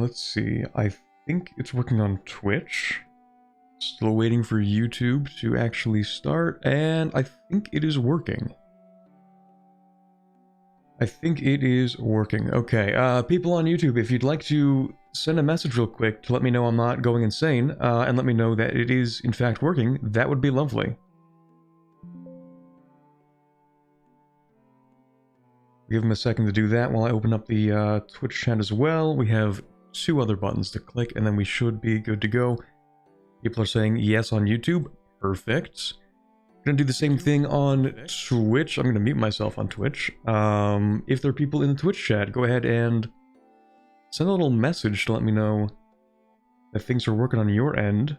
Let's see. I think it's working on Twitch. Still waiting for YouTube to actually start, and I think it is working. Okay, people on YouTube, if you'd like to send a message real quick to let me know I'm not going insane, and let me know that it is in fact working, that would be lovely. Give them a second to do that while I open up the Twitch chat as well. We have 2 other buttons to click, and then we should be good to go. People are saying yes on YouTube. Perfect. I'm gonna do the same thing on Twitch. I'm gonna mute myself on Twitch. If there are people in the Twitch chat, go ahead and send a little message to let me know that things are working on your end.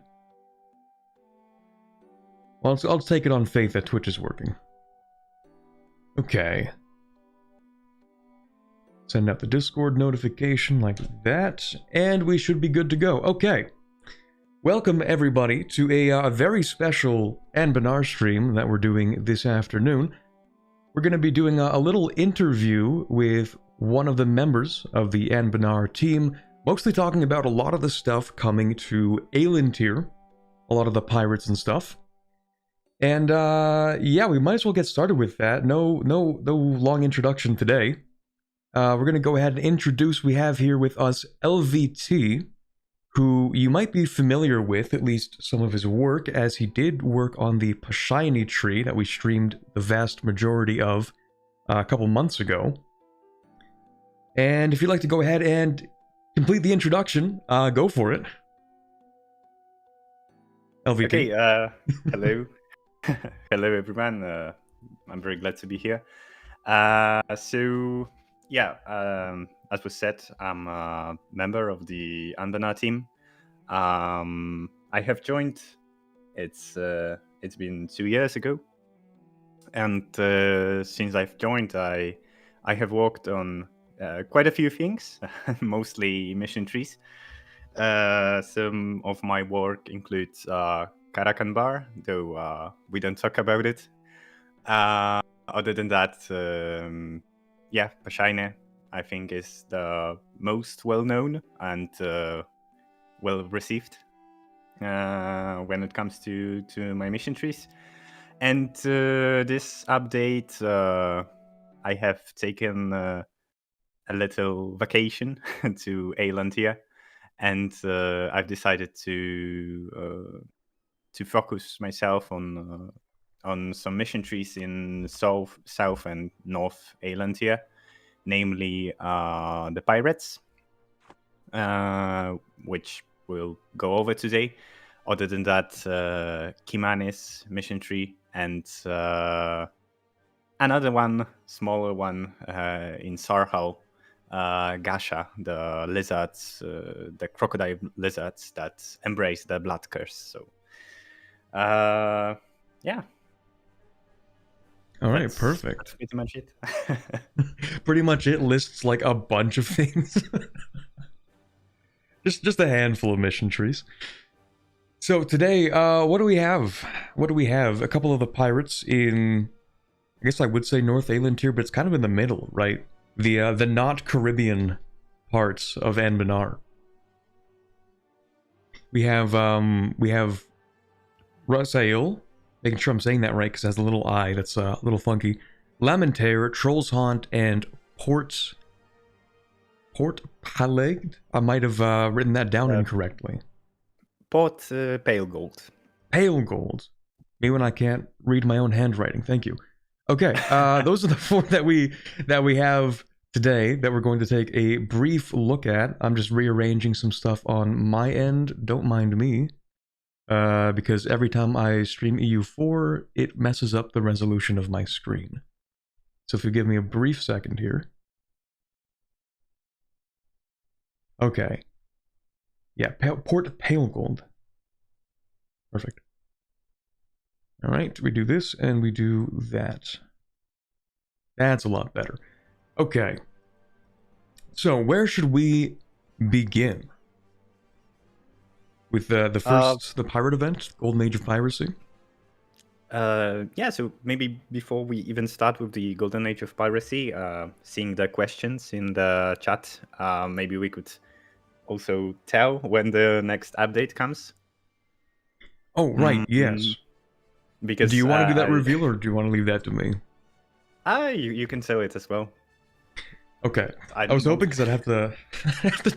Well, I'll take it on faith that Twitch is working. Okay. Send out the Discord notification like that, and we should be good to go. Okay. Welcome everybody to a very special Anbennar stream that we're doing this afternoon. We're going to be doing a little interview with one of the members of the Anbennar team, mostly talking about a lot of the stuff coming to Aelantir, a lot of the pirates and stuff. And yeah, we might as well get started with that. No long introduction today. We're going to go ahead and introduce, we have here with us LVT, who you might be familiar with, at least some of his work, as he did work on the Pashiny tree that we streamed the vast majority of a couple months ago. And if you'd like to go ahead and complete the introduction, go for it. LVT. Okay, hello. Hello everyone, I'm very glad to be here. So, yeah, as was said, I'm a member of the Anbennar team. I have joined, it's been 2 years ago. And since I've joined, I have worked on quite a few things, mostly mission trees. Some of my work includes Kraken bar, though we don't talk about it. Other than that, yeah, Pashiny, I think, is the most well-known and well-received when it comes to my mission trees. And this update, I have taken a little vacation to Aelantir, and I've decided to focus myself on some mission trees in south and north Aelantir, namely the pirates, which we'll go over today. Other than that, Kimanis mission tree and another one, smaller one in Sarhal, Gasha, the lizards, the crocodile lizards that embrace the blood curse. So, yeah. All right, perfect. That's pretty much it. Pretty much it lists like a bunch of things. just a handful of mission trees. So today, what do we have? A couple of the pirates in, I guess I would say North Aelantir, but it's kind of in the middle, right? The not Caribbean parts of Anbennar. We have Vassal, making sure I'm saying that right because it has a little I that's a little funky. Lamentaire, Troll's Haunt, and Port Paleged. I might have written that down incorrectly. Port Pale Gold. Pale Gold. Me when I can't read my own handwriting. Thank you. Okay, those are the 4 that we have today that we're going to take a brief look at. I'm just rearranging some stuff on my end. Don't mind me. Because every time I stream EU4, it messes up the resolution of my screen. So if you give me a brief second here. Okay. Yeah, Port Pale Gold. Perfect. Alright, we do this and we do that. That's a lot better. Okay. So where should we begin? With the first, the pirate event, Golden Age of Piracy? Yeah, so maybe before we even start with the Golden Age of Piracy, seeing the questions in the chat, maybe we could also tell when the next update comes. Oh, right, yes. Because do you want to do that reveal, or do you want to leave that to me? You can tell it as well. Okay. I was hoping because I'd have to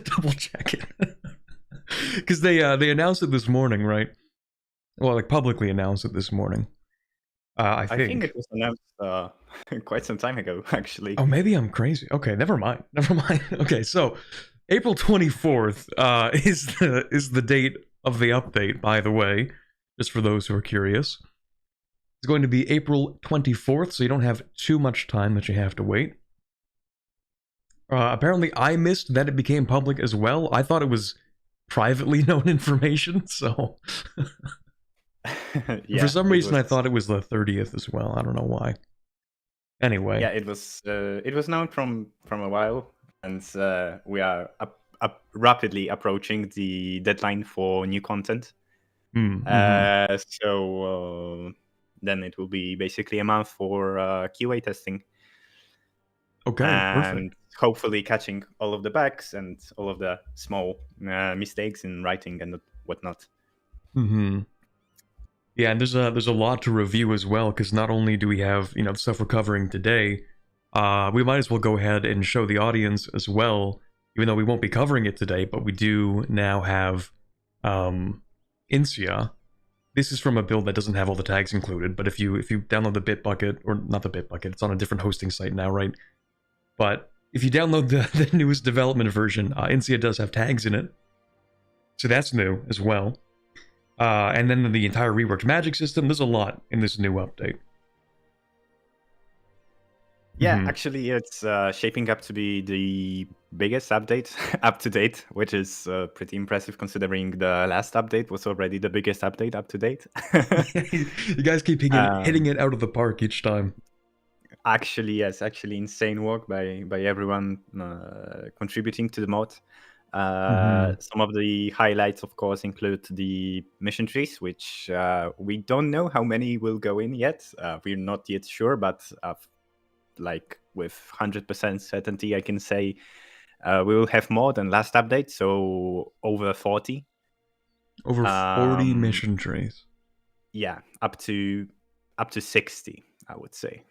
double check it. Because they announced it this morning, right? Well, like publicly announced it this morning. I think it was announced quite some time ago, actually. Oh, maybe I'm crazy. Okay, never mind. Okay, so April 24th is the date of the update, by the way, just for those who are curious. It's going to be April 24th, so you don't have too much time that you have to wait. Apparently, I missed that it became public as well. I thought it was privately known information, so... Yeah, for some reason, I thought it was the 30th as well. I don't know why. Anyway. Yeah, it was known from a while, and we are rapidly approaching the deadline for new content. So then it will be basically a month for QA testing. Okay, and perfect. Hopefully catching all of the bugs and all of the small mistakes in writing and whatnot. Yeah, and there's a lot to review as well, because not only do we have, the stuff we're covering today, we might as well go ahead and show the audience as well, even though we won't be covering it today, but we do now have Incia. This is from a build that doesn't have all the tags included, but if you download the Bitbucket, or not the Bitbucket, it's on a different hosting site now, right? But if you download the newest development version, Incia does have tags in it. So that's new as well. And then the entire reworked magic system. There's a lot in this new update. Yeah, actually, it's shaping up to be the biggest update up to date, which is pretty impressive considering the last update was already the biggest update up to date. You guys keep hitting it out of the park each time. Actually, yes, insane work by everyone contributing to the mod. Some of the highlights, of course, include the mission trees, which we don't know how many will go in yet. We're not yet sure, but like with 100% certainty, I can say we will have more than last update, so over 40. Over 40 mission trees. Yeah, up to 60, I would say.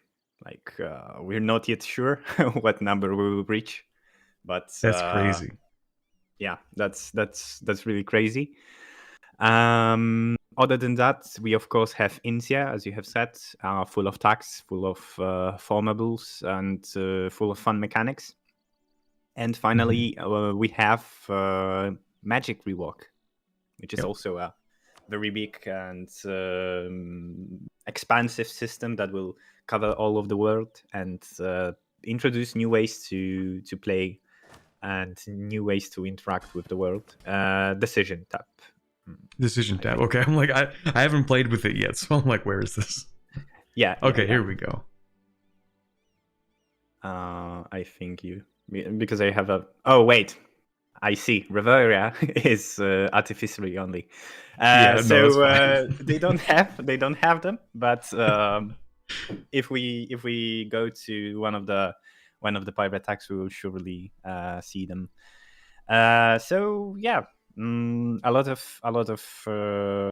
Like we're not yet sure what number we will reach, but that's crazy. Yeah, that's really crazy. Other than that, we of course have Incia, as you have said, full of tags, full of formables, and full of fun mechanics. And finally, we have magic rework, which is also a very big and expansive system that will cover all of the world and introduce new ways to play and new ways to interact with the world. Decision tab. Decision tab. Okay, I'm like, I haven't played with it yet, so I'm like, where is this? Yeah. Okay, here we go. I think because I have a. Oh wait, I see. Reveria is artificially only. So they don't have them. But if we go to one of the pirate tags, we will surely see them. So yeah, a lot of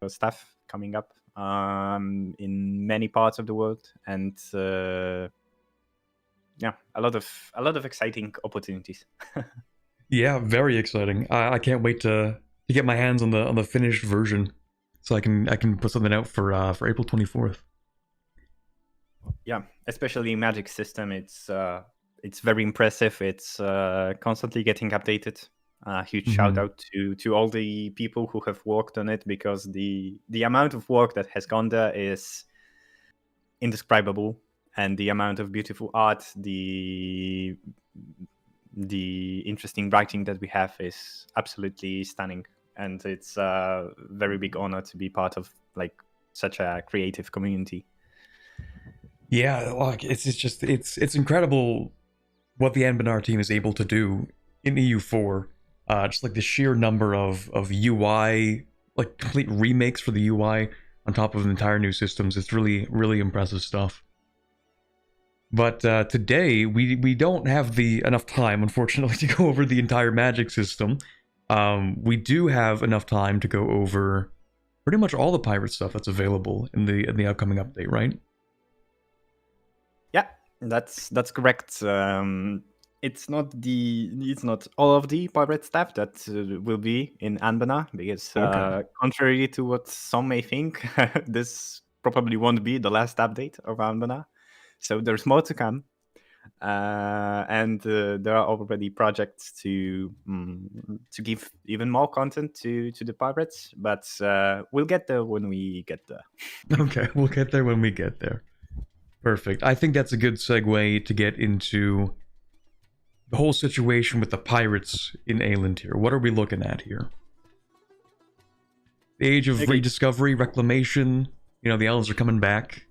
stuff coming up in many parts of the world, and yeah, a lot of exciting opportunities. Yeah, very exciting. I can't wait to get my hands on the finished version, so I can put something out for April 24th. Yeah, especially Magic system. It's very impressive. It's constantly getting updated. Huge shout out to all the people who have worked on it, because the amount of work that has gone there is indescribable, and the amount of beautiful art, the interesting writing that we have is absolutely stunning, and it's a very big honor to be part of like such a creative community. Yeah, like it's incredible what the Anbennar team is able to do in EU4. Just like the sheer number of UI, like complete remakes for the UI on top of entire new systems. It's really, really impressive stuff. But today, we don't have enough time, unfortunately, to go over the entire Magic system. We do have enough time to go over pretty much all the pirate stuff that's available in the upcoming update, right? Yeah, that's correct. It's not all of the pirate stuff that will be in Anbennar, because Okay. contrary to what some may think, this probably won't be the last update of Anbennar. So there's more to come. And there are already projects to give even more content to the pirates, but we'll get there when we get there. Okay, we'll get there when we get there. Perfect. I think that's a good segue to get into the whole situation with the pirates in Aelantir. What are we looking at here? The age of rediscovery, reclamation. You know, the elves are coming back.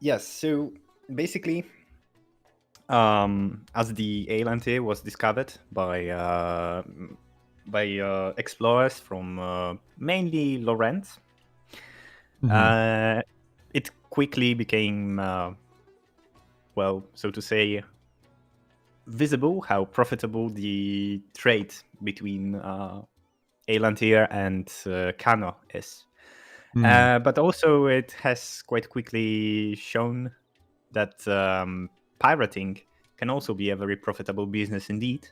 Yes, so basically, as the Aelantir was discovered by explorers from mainly Lorentz, it quickly became, well, so to say, visible how profitable the trade between Aelantir and Kano is. But also it has quite quickly shown that pirating can also be a very profitable business indeed.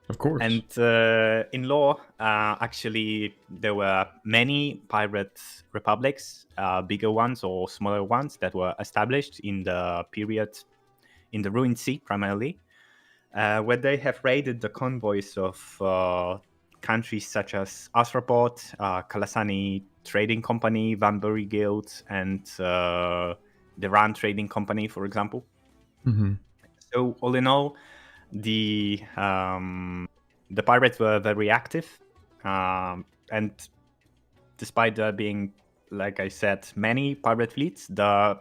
Of course. And in lore, actually, there were many pirate republics, bigger ones or smaller ones, that were established in the period, in the Ruined Sea primarily, where they have raided the convoys of countries such as Arthropod, Kalasani Trading Company, Vanbury Guild, and the Ran Trading Company, for example. So all in all, the pirates were very active, and despite there being, like I said, many pirate fleets, the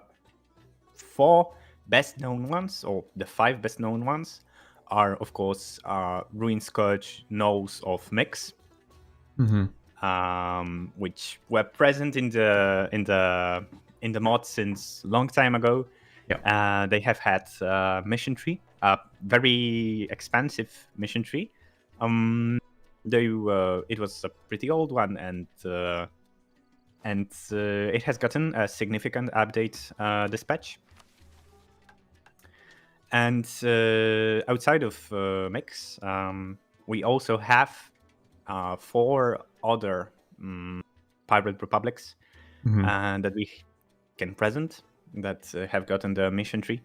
4 best known ones, or the 5 best known ones, are of course Ruined Scourge, Knolls of Mix, which were present in the mod since long time ago. Yeah. They have had mission tree, a very expansive mission tree. Though it was a pretty old one, and it has gotten a significant update this patch. And outside of Mix, we also have 4 other pirate republics that we can present, that have gotten the mission tree.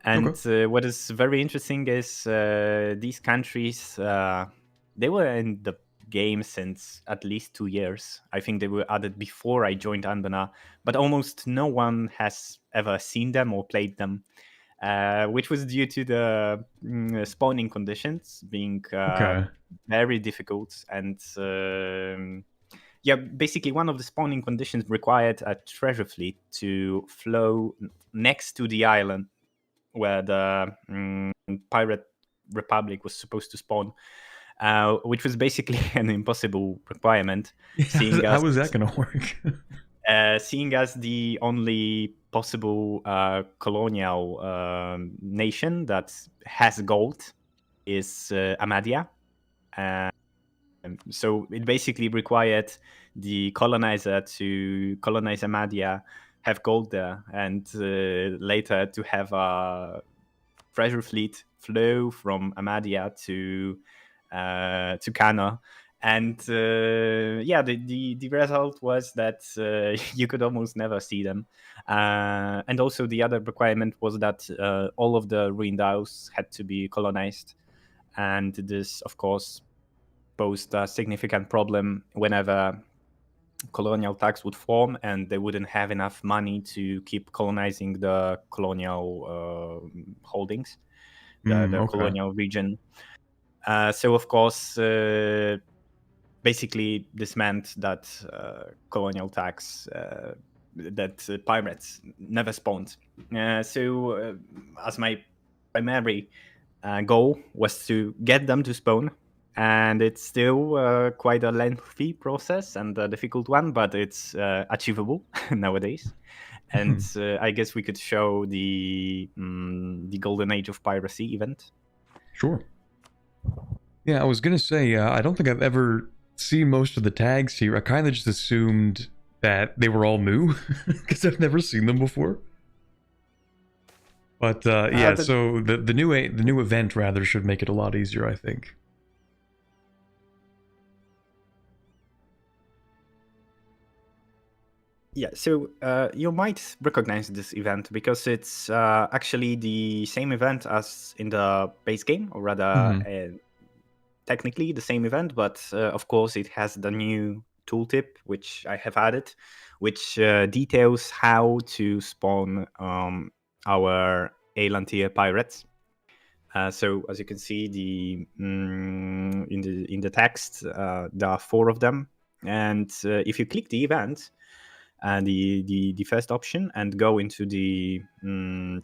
And what is very interesting is these countries, they were in the game since at least 2 years. I think they were added before I joined Anbennar, but almost no one has ever seen them or played them, which was due to the spawning conditions being very difficult. And yeah, basically one of the spawning conditions required a treasure fleet to flow next to the island where the pirate republic was supposed to spawn, which was basically an impossible requirement. Yeah, how is that going to work? Seeing as the only possible colonial nation that has gold is Amadia. So it basically required the colonizer to colonize Amadia, have gold there, and later to have a treasure fleet flow from Amadia to Kano. And yeah, the result was that you could almost never see them. And also the other requirement was that all of the ruined isles had to be colonized. And this, of course, posed a significant problem whenever colonial tax would form and they wouldn't have enough money to keep colonizing the colonial holdings, the colonial region. So, of course, basically this meant that colonial tax, that pirates never spawned. So as my primary goal was to get them to spawn, and it's still quite a lengthy process and a difficult one, but it's achievable nowadays. And I guess we could show the Golden Age of Piracy event. Sure. Yeah, I was gonna say, I don't think I've ever seen most of the tags here. I kind of just assumed that they were all new, because I've never seen them before. But yeah, so the new event rather should make it a lot easier, I think. Yeah, so you might recognize this event because it's actually the same event as in the base game, or rather, technically the same event, but of course it has the new tooltip which I have added, which details how to spawn our Aelantir pirates. So as you can see, in the text, there are 4 of them, and if you click the event, the first option, and go into the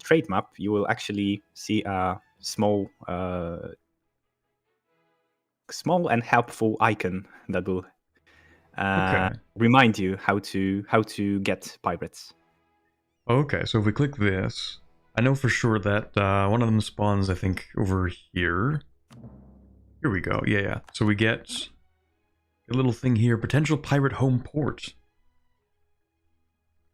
trade map, you will actually see a small and helpful icon that will remind you how to get pirates. Okay, so if we click this, I know for sure that one of them spawns, I think, over here. Here we go. Yeah. So we get a little thing here, potential pirate home port.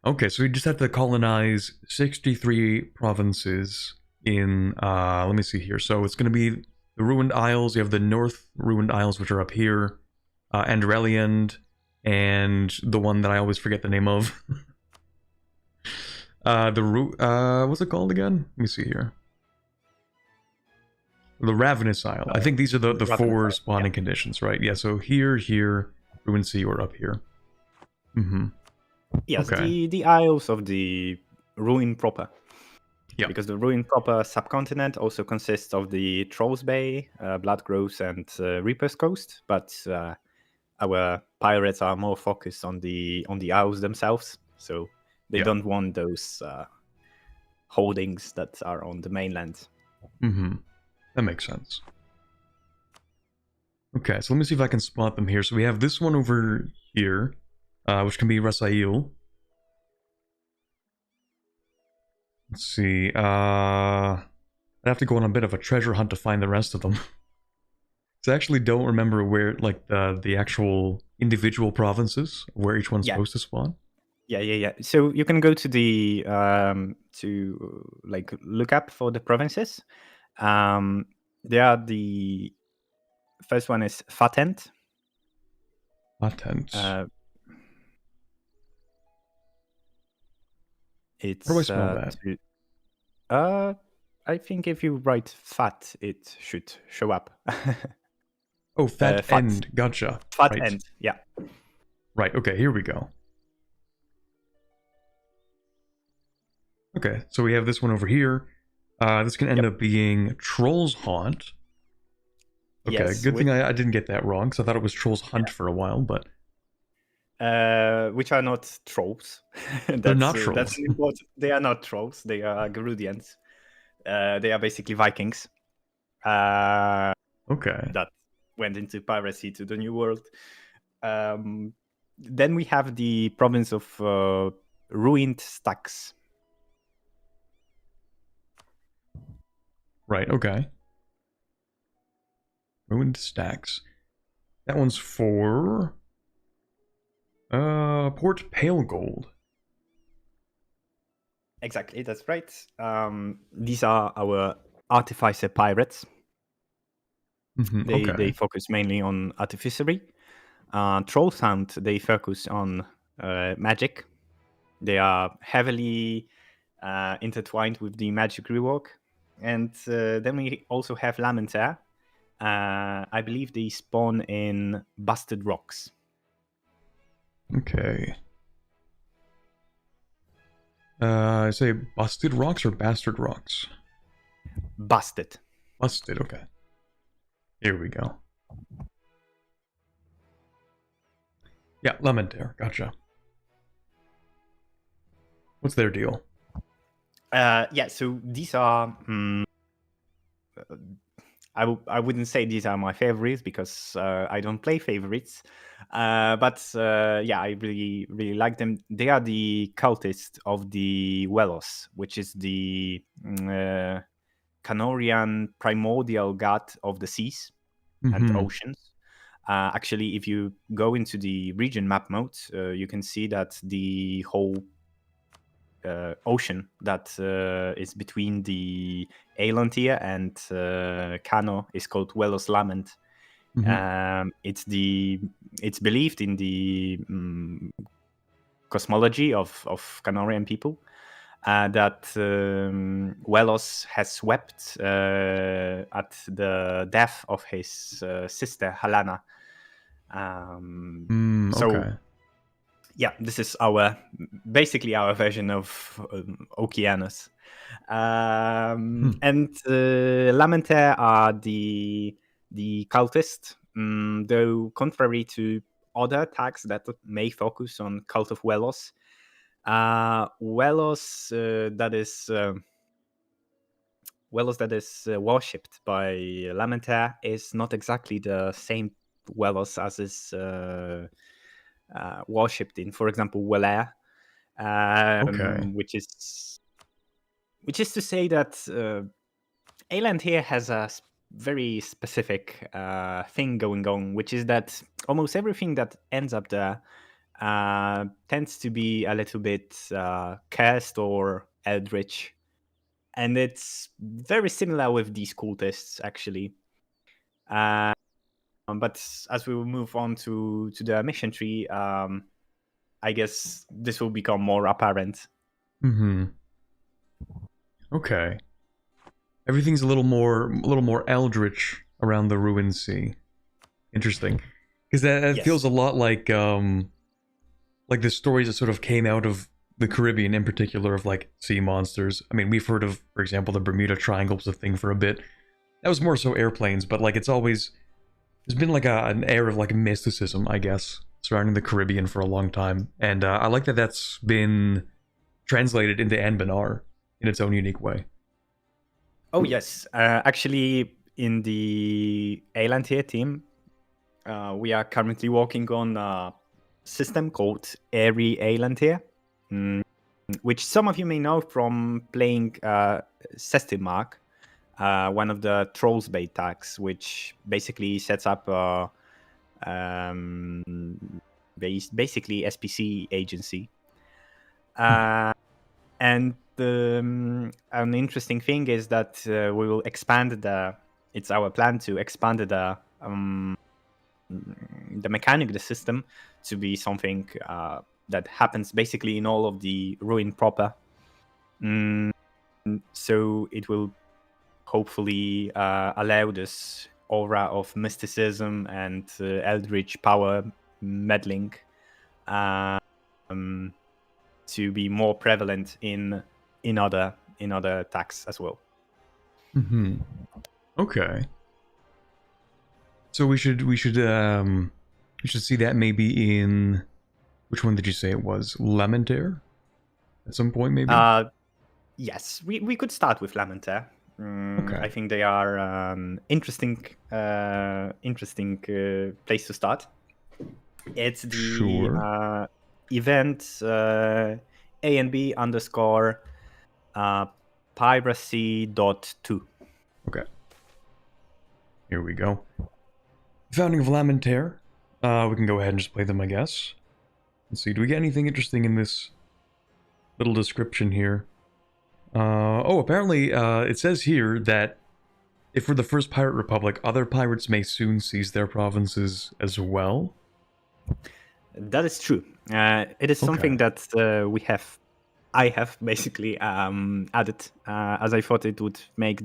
Okay, so we just have to colonize 63 provinces in, let me see here. So it's going to be the Ruined Isles. You have the North Ruined Isles, which are up here, Andreliand, and the one that I always forget the name of. What's it called again? Let me see here. The Ravenous Isle. I think these are the 4 spawning conditions, right? Yeah, so here, Ruined Sea, or up here. Yes, the Isles of the Ruin proper. Yeah. Because the Ruin proper subcontinent also consists of the Trolls Bay, Bloodgroves, and Reaper's Coast, but our pirates are more focused on the Isles themselves, so they don't want those holdings that are on the mainland. That makes sense. Okay, so let me see if I can spot them here. So we have this one over here, which can be Rasail. Let's see. I'd have to go on a bit of a treasure hunt to find the rest of them. So I actually don't remember where, like, the actual individual provinces, where each one's supposed to spawn. Yeah. So you can go to the to like look up for the provinces. They are the first one is Fatent. Fatent. It's How do I spell that? I think if you write fat, it should show up. Oh, fat end. Gotcha. Fat end. Yeah. Right. Okay. Here we go. Okay. So we have this one over here. This can end up being Troll's Haunt. Okay. Yes, good thing I didn't get that wrong, because I thought it was Troll's Hunt for a while, but. Which are not trolls. They're not trolls. That's important. They are not trolls. They are Garudians. They are basically Vikings. Okay. That went into piracy to the New World. Then we have the province of Ruined Stacks. Right, okay. Ruined Stacks. That one's for... Port Pale Gold. Exactly, that's right. These are our artificer pirates. They focus mainly on artificery. Troll's Hunt, they focus on magic. They are heavily intertwined with the magic rework. And then we also have Lamentaire. I believe they spawn in Busted Rocks. Okay. I say Busted Rocks or Bastard Rocks? Busted. Busted, okay. Here we go. Yeah, Lamentaire, gotcha. What's their deal? Yeah, so these are... I wouldn't say these are my favorites, because I don't play favorites. But yeah, I really like them. They are the cultists of the Wellos, which is the Canorian primordial god of the seas. and oceans. Actually, if you go into the region map mode, you can see that the whole ocean that is between the Aelantir and Kano is called Wellos Lament. It's believed in the cosmology of Canorian people that Wellos has wept at the death of his sister Helena. So yeah, this is basically our version of Okeanos. And Lamentaire are the cultist, though contrary to other attacks that may focus on Cult of Wellos. Wellos that is worshipped by Lamentaire is not exactly the same Wellos as is worshipped in, for example, Wellair, which is to say that Aelantir has a very specific thing going on, which is that almost everything that ends up there tends to be a little bit cursed or Eldritch. And it's very similar with these cultists, actually. But as we will move on to the mission tree, I guess this will become more apparent. Okay. Everything's a little more Eldritch around the Ruined Sea. Interesting, because that feels a lot like the stories that sort of came out of the Caribbean, in particular, of like sea monsters. I mean, we've heard of, for example, the Bermuda Triangle was a thing for a bit. That was more so airplanes, but like there's been like an air of like mysticism, I guess, surrounding the Caribbean for a long time, and I like that that's been translated into Anbennar in its own unique way. Oh yes, actually, in the Aelantir team, we are currently working on a system called Airy Aelantir, which some of you may know from playing Sestimark, one of the Trolls Bait tags, which basically sets up basically SPC agency. And an interesting thing is that we will expand it's our plan to expand the mechanic of the system to be something that happens basically in all of the ruin proper. So it will hopefully allow this aura of mysticism and eldritch power meddling to be more prevalent in other attacks as well. Okay. So we should see that maybe in, which one did you say it was? Lamentaire? At some point, maybe? Yes, we could start with Lamentaire. Okay. I think they are interesting place to start. It's the event ANB _ Piracy.2. Okay. Here we go. Founding of Lamentaire. We can go ahead and just play them, I guess. Let's see, do we get anything interesting in this little description here? Apparently, it says here that if we're the first pirate republic, other pirates may soon seize their provinces as well. That is true. It is something that I have basically added, as I thought it would make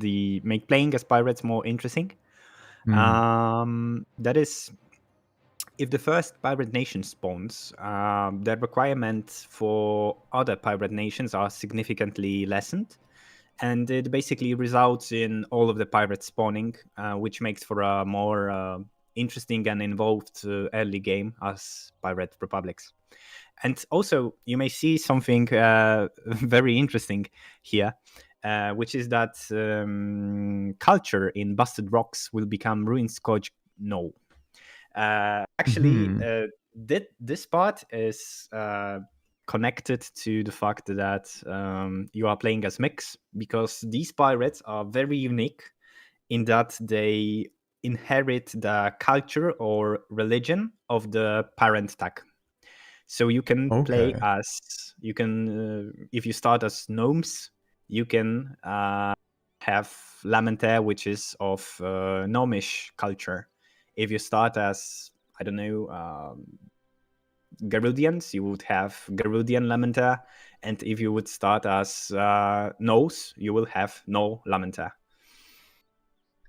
playing as pirates more interesting. That is, if the first pirate nation spawns, the requirements for other pirate nations are significantly lessened, and it basically results in all of the pirates spawning, which makes for a more interesting and involved early game as pirate republics. And also, you may see something very interesting here, which is that culture in Busted Rocks will become Ruin Scourge Null. Actually, this part is connected to the fact that you are playing as mix, because these pirates are very unique in that they inherit the culture or religion of the parent tag. So you can play Okay. as if you start as gnomes, you can have Lamentaire, which is of gnomish culture. If you start as, I don't know, Garudians, you would have Garudian Lamentaire, and if you would start as Gnomes, you will have no Lamentaire.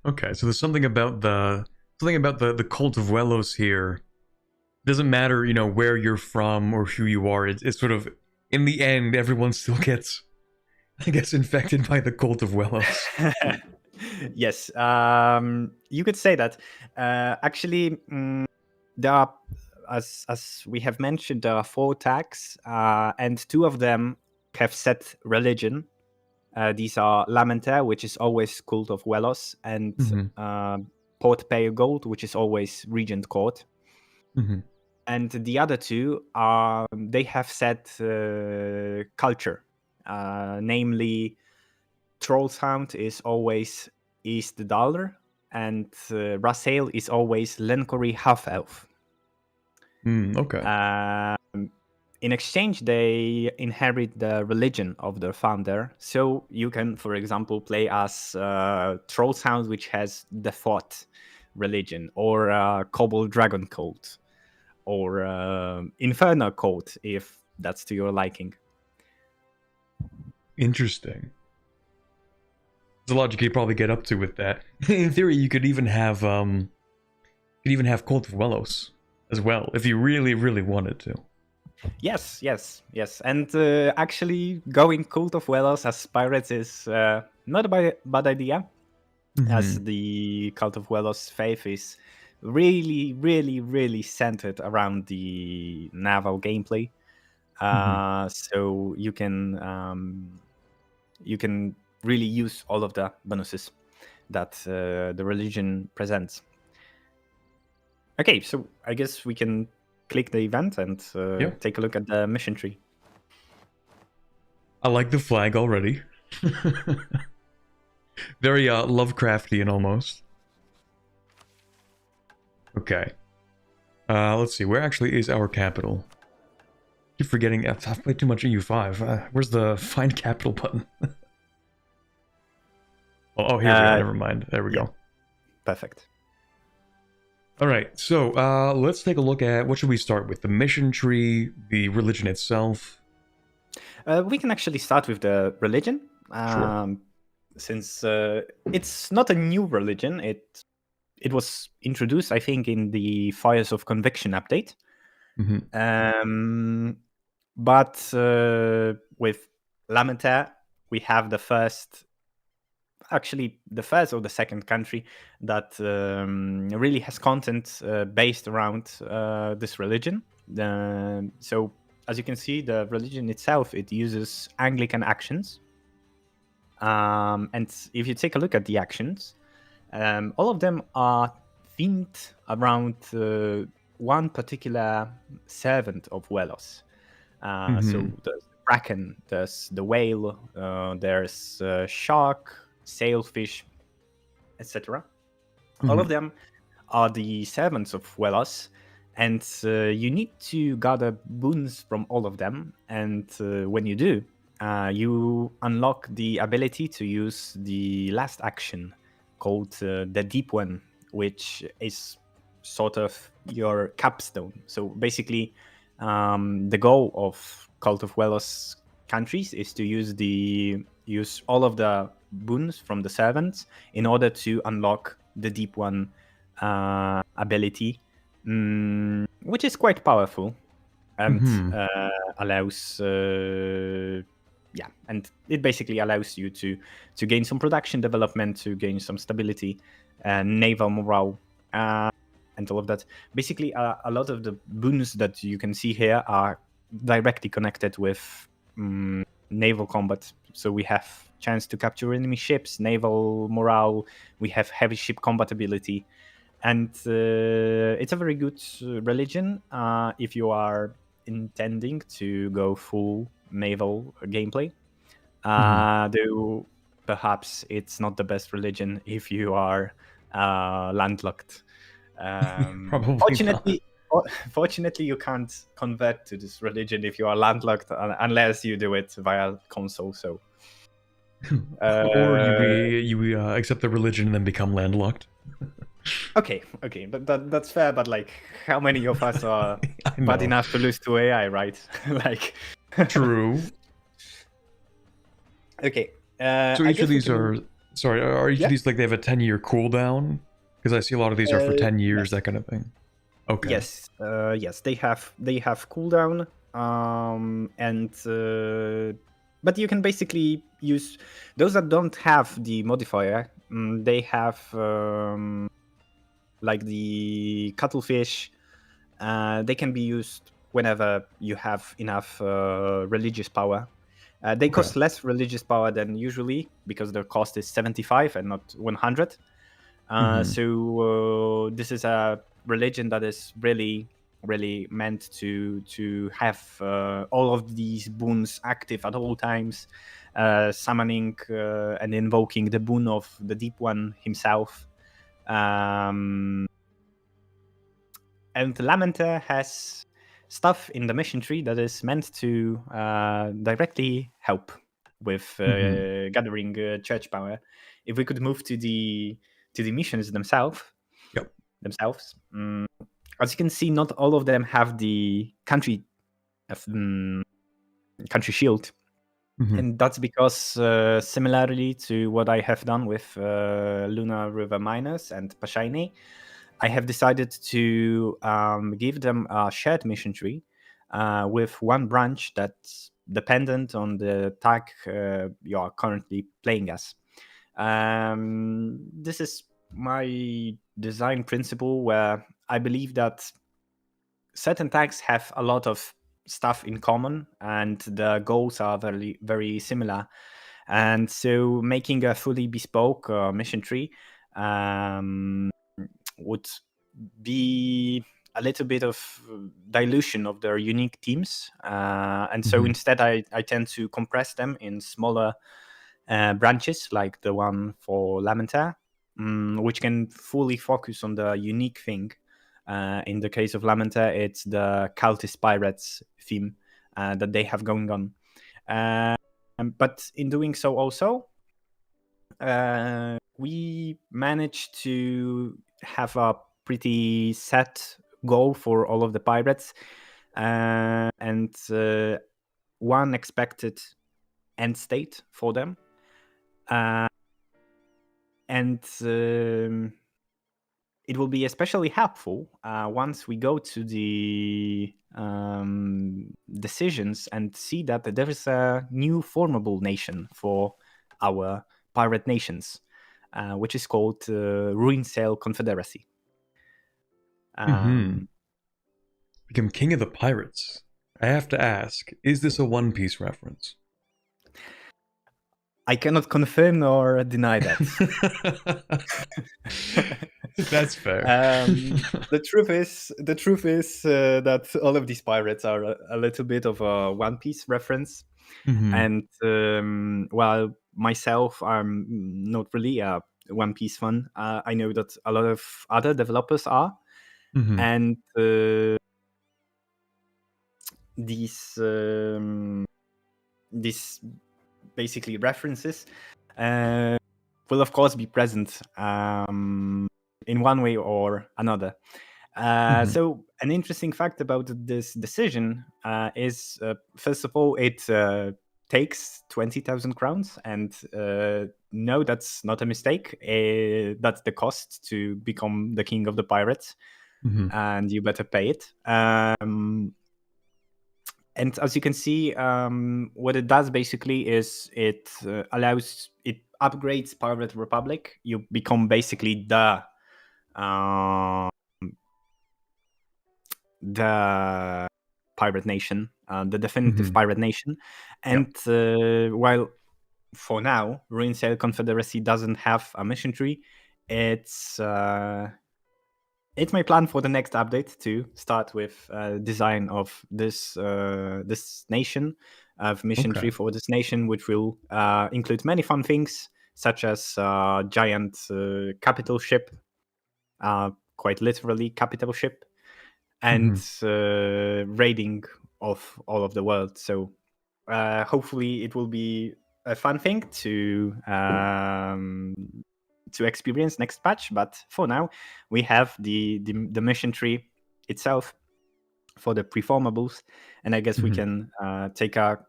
Okay, so there's something about the cult of Wellos here. Doesn't matter, where you're from or who you are. It's sort of, in the end, everyone still gets, I guess, infected by the cult of Wellos. Yes, you could say that. Actually, there are, as we have mentioned, there are 4 tags, and 2 of them have set religion. These are Lamentaire, which is always cult of Wellos, and Port Pale Gold, which is always Regent Court. And the other 2 are, they have set culture, namely Trollshound is always East Dalar, and Vassal is always Lencory Half Elf. Okay. In exchange, they inherit the religion of their founder. So you can, for example, play as Trollshound, which has the Thought religion, or Cobble Dragon Cult, or Inferno Cult, if that's to your liking. Interesting. There's a lot you could probably get up to with that. In theory, you could even have Cult of Wellos as well, if you really, really wanted to. Yes. And actually, going Cult of Wellos as pirates is not a bad idea, as the Cult of Wellos faith is really, really, really centered around the naval gameplay. So you can really use all of the bonuses that the religion presents. Okay, so I guess we can click the event and take a look at the mission tree. I like the flag already. Very Lovecraftian almost. Okay. Let's see, where actually is our capital? I keep forgetting, I've played too much EU5. Where's the find capital button? Oh, here we go, never mind. There we go. Perfect. Alright, so let's take a look at, what should we start with? The mission tree, the religion itself? We can actually start with the religion. Sure. Since it's not a new religion, it was introduced, I think, in the Fires of Conviction update. But with Lamentaire, we have the first or the second country that really has content based around this religion. So as you can see, the religion itself, it uses Anglican actions. And if you take a look at the actions, all of them are themed around one particular servant of Wellos. So there's Kraken, there's the whale, there's shark, sailfish, etc. All of them are the servants of Wellos, and you need to gather boons from all of them. And when you do, you unlock the ability to use the last action called the Deep One, which is sort of your capstone. So basically, the goal of Cult of Wellos countries is to use all of the boons from the servants in order to unlock the Deep One ability, which is quite powerful and allows and it basically allows you to gain some production development, to gain some stability, naval morale, and all of that. Basically, a lot of the boons that you can see here are directly connected with naval combat. So we have chance to capture enemy ships, naval morale, we have heavy ship combat ability, and it's a very good religion if you are intending to go full naval gameplay. Though perhaps it's not the best religion if you are landlocked. Probably Fortunately, fortunately, you can't convert to this religion if you are landlocked unless you do it via console. So, or you accept the religion and then become landlocked. okay, that's fair. But like, how many of us are bad enough to lose to AI, right? Like, true. Okay. So each of these are each of these like they have a 10-year cooldown? Because I see a lot of these are for 10 years, that kind of thing. Okay. Yes. Yes, they have cooldown. But you can basically use those that don't have the modifier. They have like the cuttlefish. They can be used whenever you have enough religious power. They cost less religious power than usually because their cost is 75 and not 100. So this is a religion that is really, really meant to have all of these boons active at all times, summoning and invoking the boon of the Deep One himself. And Lamentaire has stuff in the mission tree that is meant to directly help with gathering church power. If we could move to the missions themselves, as you can see, not all of them have the country shield, and that's because similarly to what I have done with Lunar River Miners and Pashaini, I have decided to give them a shared mission tree with one branch that's dependent on the tag you are currently playing as. This is my design principle, where I believe that certain tags have a lot of stuff in common and the goals are very, very similar. And so making a fully bespoke mission tree would be a little bit of dilution of their unique teams. And so instead I tend to compress them in smaller branches, like the one for Lamentaire, which can fully focus on the unique thing. In the case of Lamentaire, it's the cultist pirates theme that they have going on. But in doing so also, we managed to have a pretty set goal for all of the pirates, and one expected end state for them. And it will be especially helpful once we go to the decisions and see that there is a new formable nation for our pirate nations, which is called Ruin Sail Confederacy. Become king of the pirates. I have to ask, is this a One Piece reference? I cannot confirm nor deny that. That's fair. The truth is that all of these pirates are a little bit of a One Piece reference. And while myself, I'm not really a One Piece fan, I know that a lot of other developers are. And these basically references will of course be present in one way or another. So an interesting fact about this decision is, first of all, it takes 20,000 crowns, and no, that's not a mistake. That's the cost to become the king of the pirates, and you better pay it. And as you can see, what it does basically is it upgrades Pirate Republic. You become basically the pirate nation, the definitive pirate nation. And while for now Ruin Sail Confederacy doesn't have a mission tree, it's my plan for the next update to start with design of this nation, of mission tree for this nation, which will include many fun things, such as giant capital ship quite literally capital ship, and raiding of all of the world. So hopefully it will be a fun thing to experience next patch. But for now, we have the mission tree itself for the performables, and I guess we can take a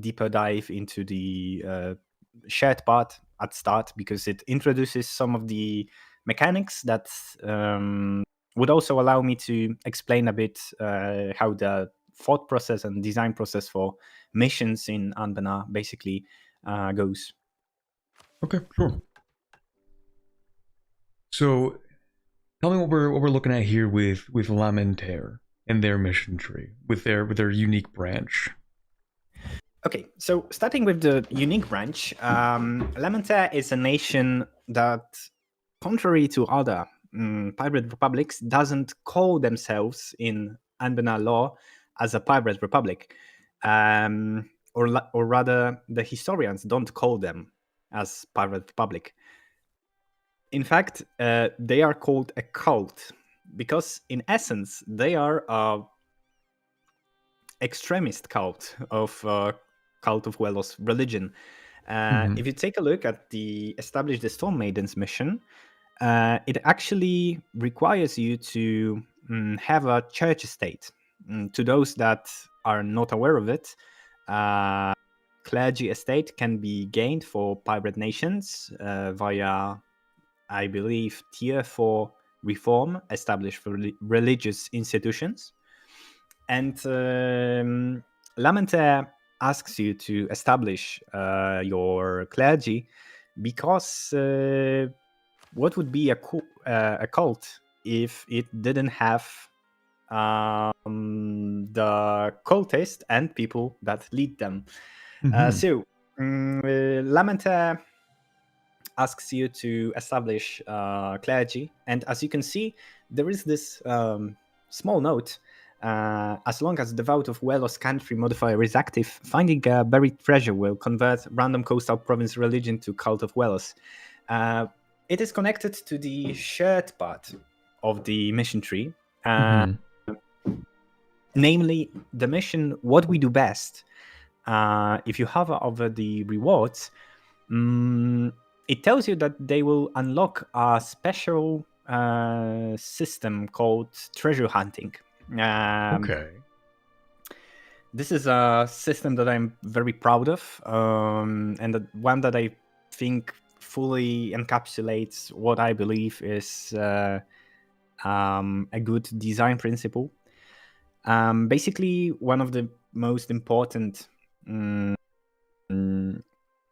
deeper dive into the shared part at start, because it introduces some of the mechanics that would also allow me to explain a bit how the thought process and design process for missions in Anbennar basically goes. Okay, sure. So, tell me what we're looking at here with Lamentaire and their mission tree, with their unique branch. Okay, so starting with the unique branch, Lamentaire is a nation that, contrary to other pirate republics, doesn't call themselves in Anbennar law as a pirate republic, or rather, the historians don't call them as pirate republic. In fact, they are called a cult because, in essence, they are a extremist cult of Wellos religion. If you take a look at the Establish the Storm Maidens mission, it actually requires you to have a church estate. To those that are not aware of it, clergy estate can be gained for pirate nations via, I believe, tier 4 reform established for religious institutions. And Lamentaire asks you to establish your clergy because what would be a cult if it didn't have the cultist and people that lead them? So Lamentaire asks you to establish clergy, and as you can see, there is this small note. As long as the vote of Wellos country modifier is active, finding a buried treasure will convert random coastal province religion to Cult of Wellos. It is connected to the shared part of the mission tree, namely the mission What We Do Best. If you hover over the rewards, it tells you that they will unlock a special system called treasure hunting. Okay. This is a system that I'm very proud of, and one that I think fully encapsulates what I believe is a good design principle. Basically, one of the most important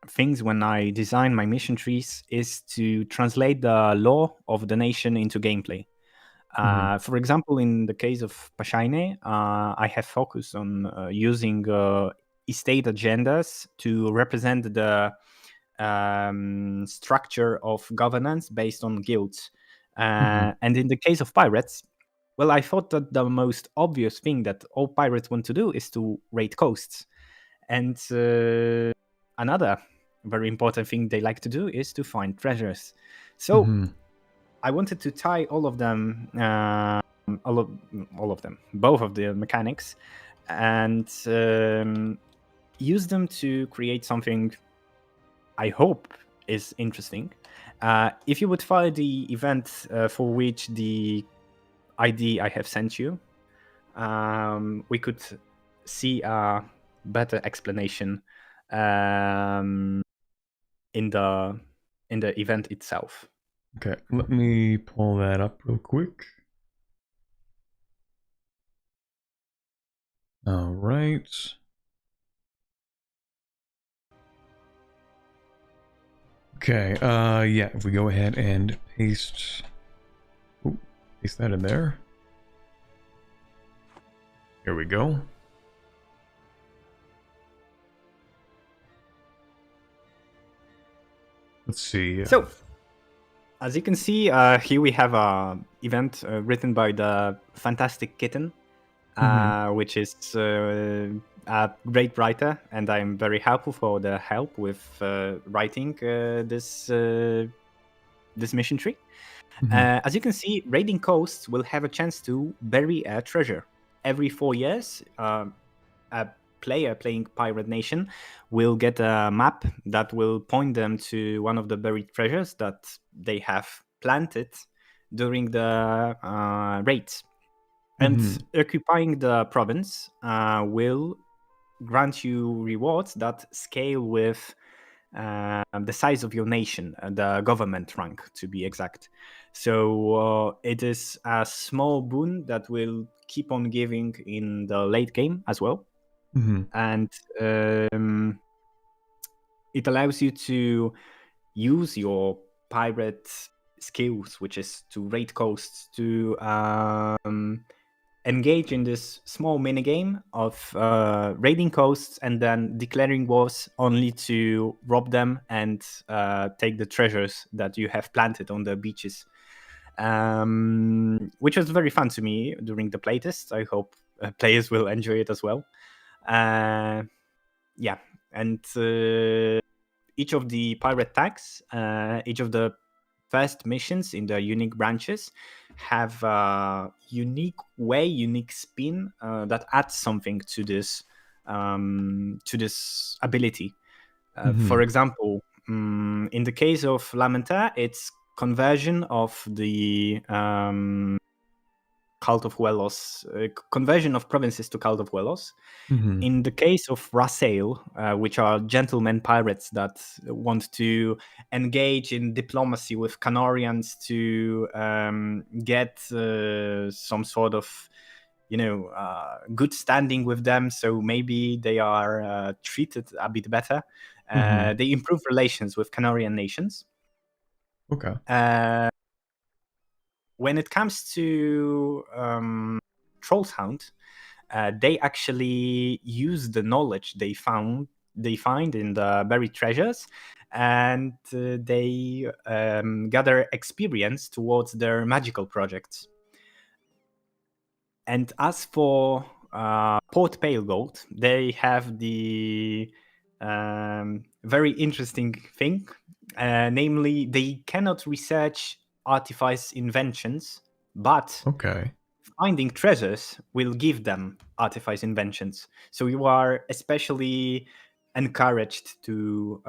things when I design my mission trees is to translate the law of the nation into gameplay. For example, in the case of Pashaine, I have focused on using estate agendas to represent the structure of governance based on guilds. And in the case of pirates, well, I thought that the most obvious thing that all pirates want to do is to raid coasts. And another very important thing they like to do is to find treasures. So I wanted to tie all of them, all of them, both of the mechanics, and use them to create something I hope is interesting. If you would follow the event for which the ID I have sent you, we could see a better explanation in the event itself. Okay, let me pull that up real quick. All right. Okay, yeah, if we go ahead and paste that in there. Here we go. Let's see. So, as you can see, here we have an event written by the Fantastic Kitten, which is a great writer, and I'm very helpful for the help with writing this this mission tree. Mhm. As you can see, raiding coasts will have a chance to bury a treasure. Every 4 years, a player playing Pirate Nation will get a map that will point them to one of the buried treasures that they have planted during the raids. And Mhm. occupying the province will grant you rewards that scale with the size of your nation, the government rank to be exact. So it is a small boon that will keep on giving in the late game as well. Mhm. And it allows you to use your pirate skills, which is to raid coasts, to engage in this small minigame of raiding coasts and then declaring wars only to rob them and take the treasures that you have planted on the beaches, which was very fun to me during the playtest. I hope players will enjoy it as well. Yeah, and each of the pirate tags, each of the first missions in the unique branches have a unique way, unique spin that adds something to this ability. For Mhm. example, in the case of Lamentaire, it's conversion of the cult of Wellos, conversion of provinces to cult of Wellos. Mhm. In the case of Vassal, which are gentlemen pirates that want to engage in diplomacy with Canorians to get some sort of, good standing with them, so maybe they are treated a bit better. Mhm. They improve relations with Canorian nations. Okay. When it comes to Troll's Hound, they actually use the knowledge they find in the buried treasures, and they gather experience towards their magical projects. And as for Port Pale Gold, they have the very interesting thing, namely they cannot research artifice inventions, but Okay. finding treasures will give them artifice inventions. So you are especially encouraged to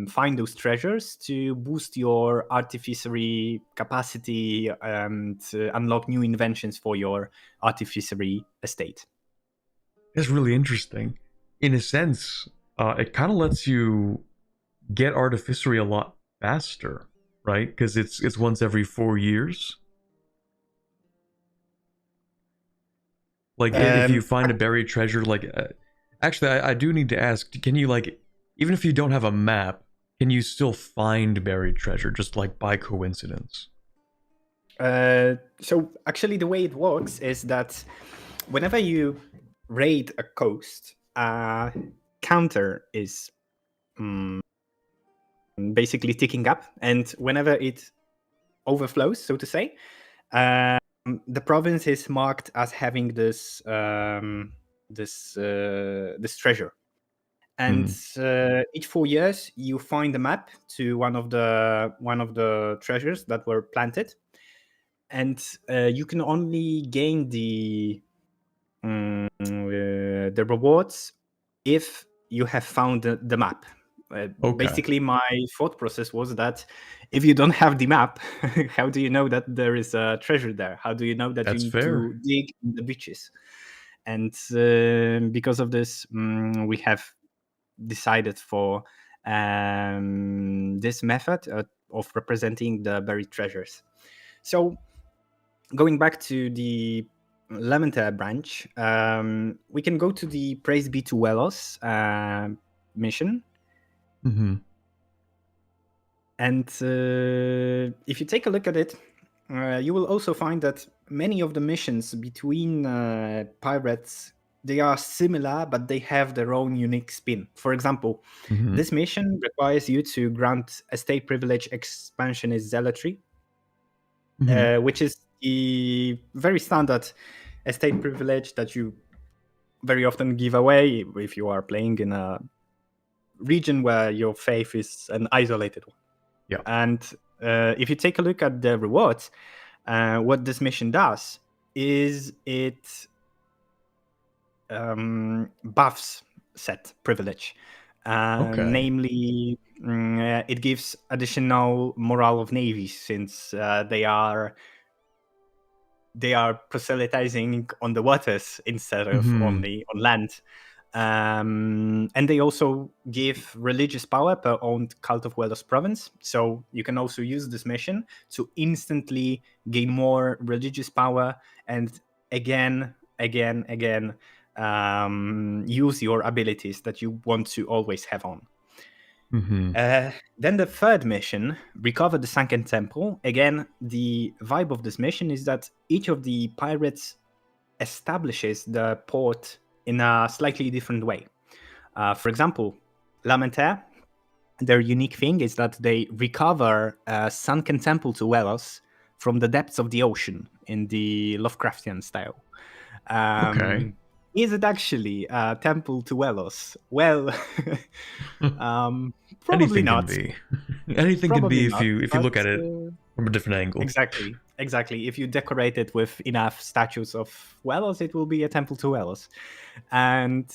find those treasures to boost your artificery capacity and unlock new inventions for your artificery estate. It's really interesting. In a sense, it kind of lets you get artificery a lot faster, right? Because it's once every 4 years. Like if you Um, find a buried treasure, like actually, I do need to ask: can you like, even if you don't have a map, can you still find buried treasure just like by coincidence? so actually, the way it works is that whenever you raid a coast, counter is basically ticking up, and whenever it overflows, so to say, the province is marked as having this treasure. And Hmm. each 4 years, you find a map to one of the treasures that were planted, and you can only gain the rewards if you have found the map. Okay, Basically, my thought process was that if you don't have the map, how do you know that there is a treasure there? How do you know that you that's need to fair. dig in the beaches? And because of this, we have decided for this method of representing the buried treasures. So going back to the Lamentaire branch, we can go to the Praise Be to Wellos mission. Hmm. And if you take a look at it, you will also find that many of the missions between pirates, they are similar, but they have their own unique spin. For example, Hmm. this mission requires you to grant estate privilege expansionist zealotry, Hmm. which is the very standard estate privilege that you very often give away if you are playing in a region where your faith is an isolated one. Yeah. And if you take a look at the rewards, what this mission does is it buffs set privilege. Namely, it gives additional morale of navies, since they are proselytizing on the waters instead of only on land. And they also give religious power per owned Cult of Wellos province. So you can also use this mission to instantly gain more religious power and again, use your abilities that you want to always have on. Then the third mission, Recover the Sunken Temple. Again, the vibe of this mission is that each of the pirates establishes the port in a slightly different way. For example, Lamentaire, their unique thing is that they recover a sunken temple to Wellos from the depths of the ocean in the Lovecraftian style. Is it actually a temple to Wellos? Well, probably anything not. Can be. Anything Probably can be if you look at it from a different angle. Exactly. If you decorate it with enough statues of Wellos, it will be a temple to Wellos. And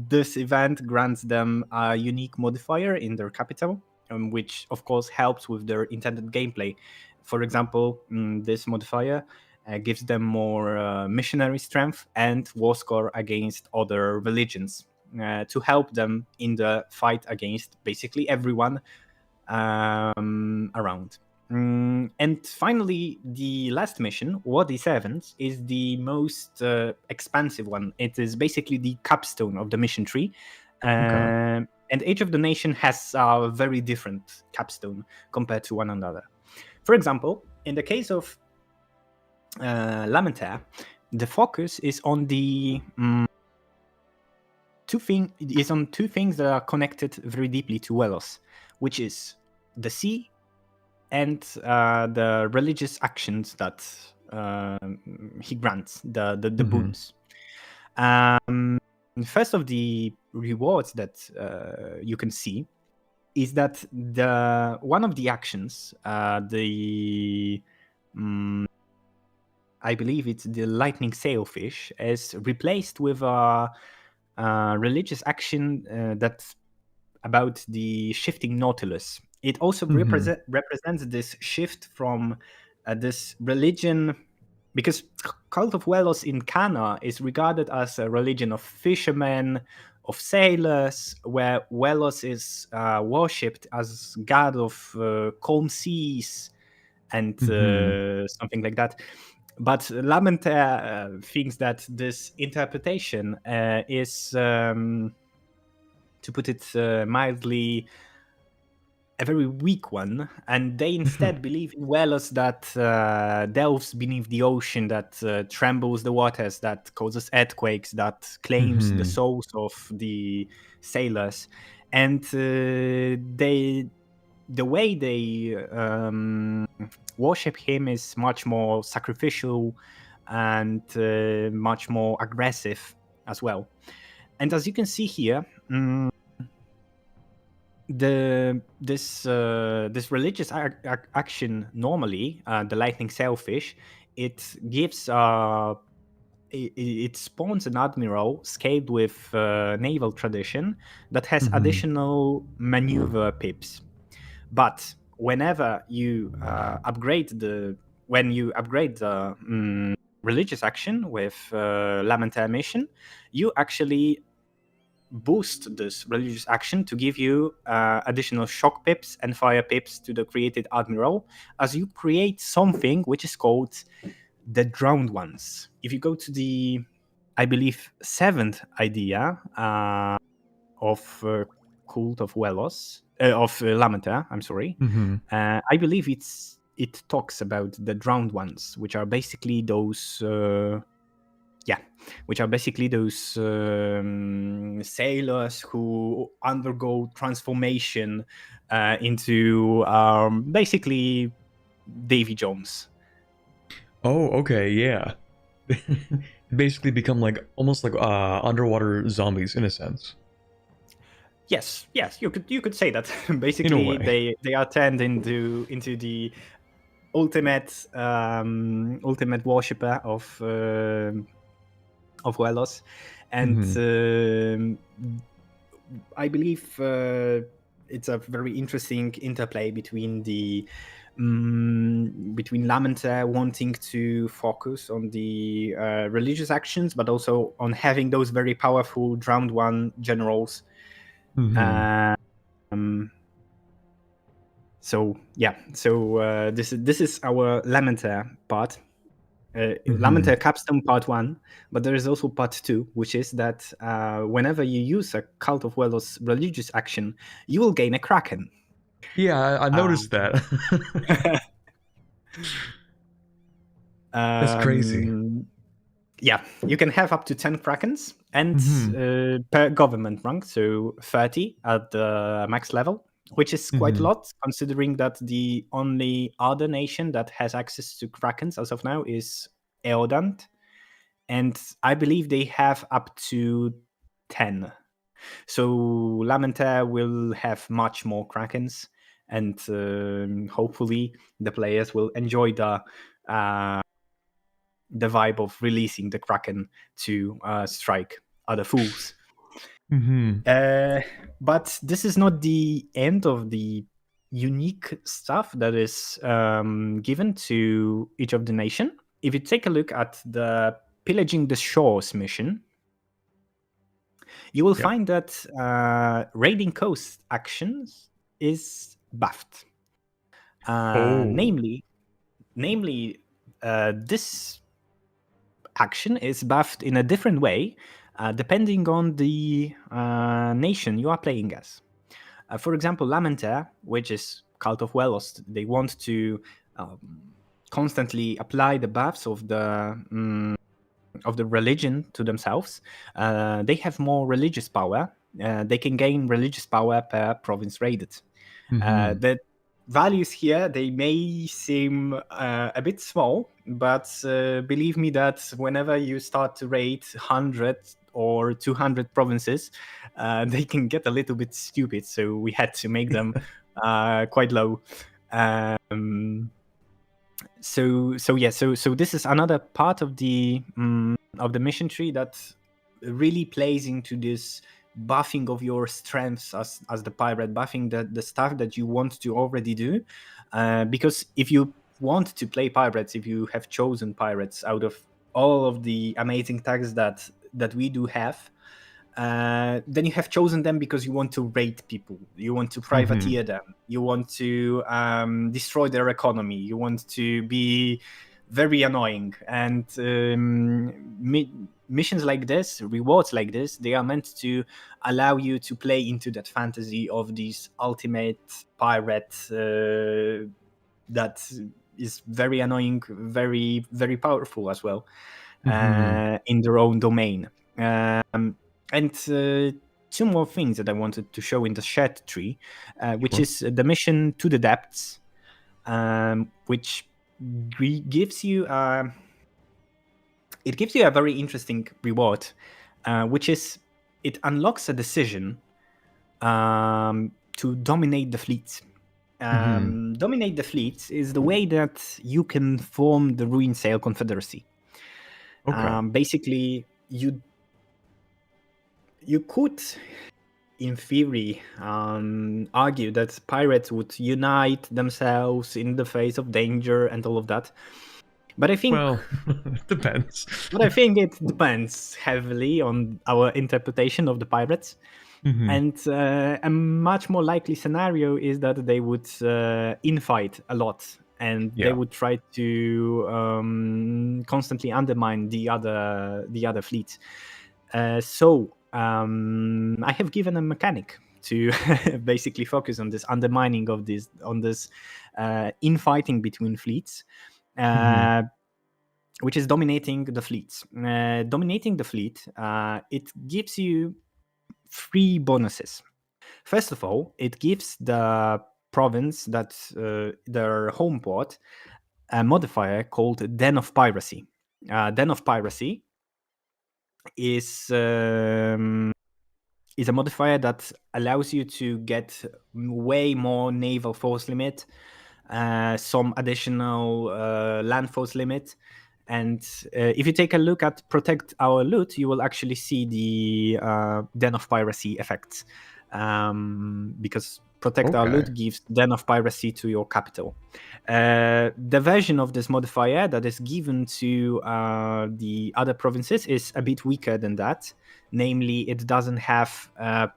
this event grants them a unique modifier in their capital, which of course helps with their intended gameplay. For example, this modifier gives them more missionary strength and war score against other religions to help them in the fight against basically everyone around. And finally, the last mission, What is Evans, is the most expansive one. It is basically the capstone of the mission tree. And each of the nation has a very different capstone compared to one another. For example, in the case of Lamentaire, the focus is on the two things that are connected very deeply to Wellos, which is the sea and the religious actions that he grants, the boons. First of the rewards that you can see is that one of the actions, I believe it's the lightning sailfish, is replaced with a religious action that's about the shifting nautilus. It also represents this shift from this religion, because Cult of Wellos in Cana is regarded as a religion of fishermen, of sailors, where Wellos is worshipped as god of calm seas and something like that. But Lamentaire thinks that this interpretation is, to put it mildly, a very weak one, and they instead believe in Wellos that delves beneath the ocean, that trembles the waters, that causes earthquakes, that claims the souls of the sailors. And the way they worship him is much more sacrificial and much more aggressive as well. And as you can see here, this religious action, normally the lightning sailfish, it gives it spawns an admiral scaled with naval tradition that has additional maneuver pips. But whenever you upgrade the religious action with Lamentaire mission, you actually boost this religious action to give you additional shock pips and fire pips to the created admiral, as you create something which is called the Drowned Ones. If you go to the, I believe, 7th idea of Cult of Wellos, of Lamentaire, I'm sorry, I believe it talks about the Drowned Ones, which are basically those sailors who undergo transformation into basically Davy Jones. Oh, okay, yeah. Basically become like almost like underwater zombies in a sense. Yes, you could say that. Basically, way. they are turned into the ultimate worshipper of Wellos, and I believe it's a very interesting interplay between between Lamentaire wanting to focus on the religious actions, but also on having those very powerful drowned one generals. So this is our Lamentaire part. Lamentaire Capstone Part 1, but there is also Part 2, which is that whenever you use a Cult of Wellos religious action, you will gain a Kraken. Yeah, I noticed that. That's crazy. Yeah, you can have up to 10 Krakens, and per government rank, so 30 at the max level, which is quite a lot, considering that the only other nation that has access to Krakens as of now is Eldant, and I believe they have up to 10. So Lamentaire will have much more Krakens, and hopefully the players will enjoy the vibe of releasing the Kraken to strike other fools. But this is not the end of the unique stuff that is given to each of the nation. If you take a look at the Pillaging the Shores mission, you will find that raiding coast actions is buffed. Namely, this action is buffed in a different way depending on the nation you are playing as. For example, Lamentaire, which is Cult of Wellos, they want to constantly apply the buffs of the religion to themselves. They have more religious power. They can gain religious power per province raided. The values here, they may seem a bit small, but believe me that whenever you start to raid 100 or 200 provinces, they can get a little bit stupid, so we had to make them quite low. So this is another part of the mission tree that really plays into this buffing of your strengths as the pirate, buffing the stuff that you want to already do, because if you want to play pirates, if you have chosen pirates out of all of the amazing tags that we do have, then you have chosen them because you want to raid people, you want to privateer them, you want to destroy their economy, you want to be very annoying. And missions like this, rewards like this, they are meant to allow you to play into that fantasy of these ultimate pirate that is very annoying, very, very powerful as well, in their own domain. And two more things that I wanted to show in the shared tree, which is the mission To the Depths, which gives you a very interesting reward, which is it unlocks a decision to dominate the fleet. Dominate the fleet is the way that you can form the Ruin Sail Confederacy. Basically, you could, in theory, argue that pirates would unite themselves in the face of danger and all of that. But I think, well, it depends. But I think it depends heavily on our interpretation of the pirates. And a much more likely scenario is that they would infight a lot, and they would try to constantly undermine the other fleets. So I have given a mechanic to basically focus on this undermining of this infighting between fleets, which is dominating the fleets. Dominating the fleet, it gives you 3 bonuses. First of all, it gives the province that their home port a modifier called Den of Piracy. Den of Piracy is is a modifier that allows you to get way more naval force limit, some additional land force limit. And if you take a look at Protect Our Loot, you will actually see the Den of Piracy effects. Because Protect Our Loot gives Den of Piracy to your capital. The version of this modifier that is given to the other provinces is a bit weaker than that. Namely, it doesn't have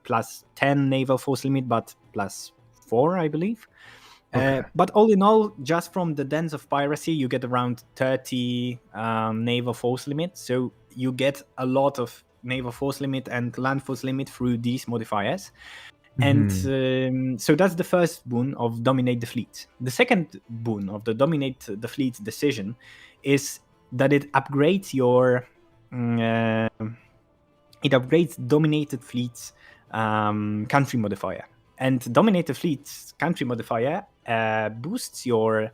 plus 10 naval force limit, but plus 4, I believe. But all in all, just from the Dens of Piracy, you get around 30 naval force limit. So you get a lot of naval force limit and land force limit through these modifiers. And so that's the first boon of Dominate the Fleet. The second boon of the Dominate the Fleet decision is that it upgrades your... it upgrades Dominated Fleet's country modifier. And Dominated Fleet's country modifier boosts your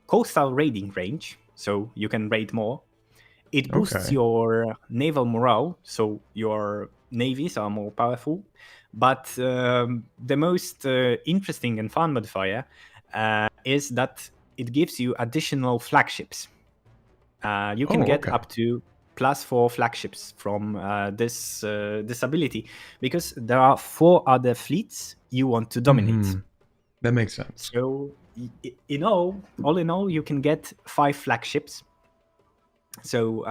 coastal raiding range, so you can raid more. It boosts your naval morale, so your navies are more powerful. But the most interesting and fun modifier is that it gives you additional flagships. You can get up to +4 flagships from this ability, because there are 4 other fleets you want to dominate. That makes sense. So, all in all, you can get 5 flagships. So,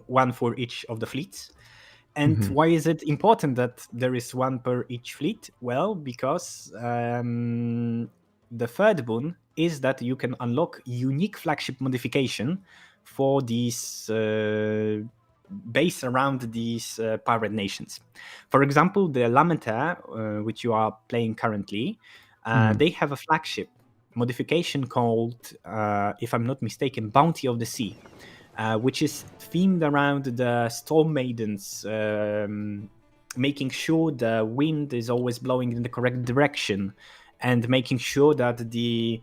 1 for each of the fleets. And why is it important that there is 1 per each fleet? Well, because the third boon is that you can unlock unique flagship modification for these based around these pirate nations. For example, the Lamentaire, which you are playing currently, they have a flagship modification called, if I'm not mistaken, Bounty of the Sea, which is themed around the Storm Maidens, making sure the wind is always blowing in the correct direction, and making sure that the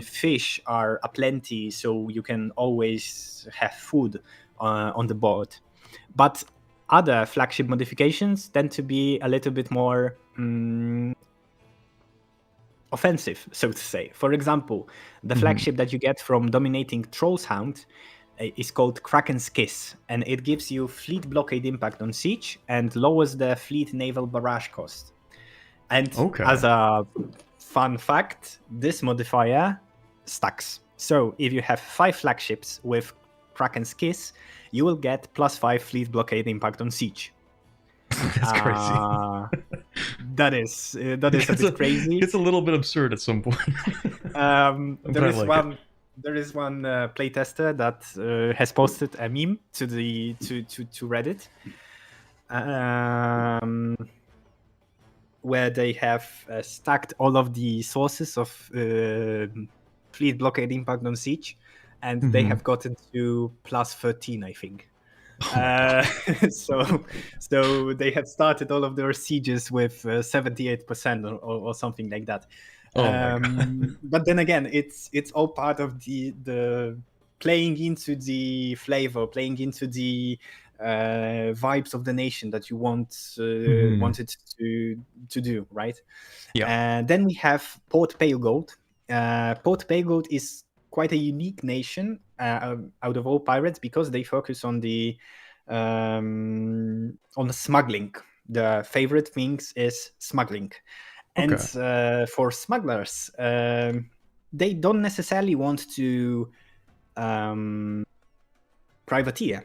fish are aplenty, so you can always have food on the board. But other flagship modifications tend to be a little bit more offensive, so to say. For example, the flagship that you get from dominating Troll's Hound is called Kraken's Kiss, and it gives you fleet blockade impact on siege and lowers the fleet naval barrage cost. And as a fun fact, this modifier stacks. So if you have 5 flagships with Kraken's Kiss, you will get +5 fleet blockade impact on siege. That's crazy. That is a bit crazy. It's a little bit absurd at some point. There is one playtester that has posted a meme to Reddit, where they have stacked all of the sources of fleet blockade impact on siege, and they have gotten to +13, I think. So they have started all of their sieges with 78% or something like that. But then again, it's all part of the playing into the flavor, playing into the vibes of the nation that you wanted to do, right? Yeah. And then we have Port Pale Gold. Port Pale Gold is quite a unique nation out of all pirates, because they focus on the smuggling. The favorite things is smuggling. And for smugglers, they don't necessarily want to privateer,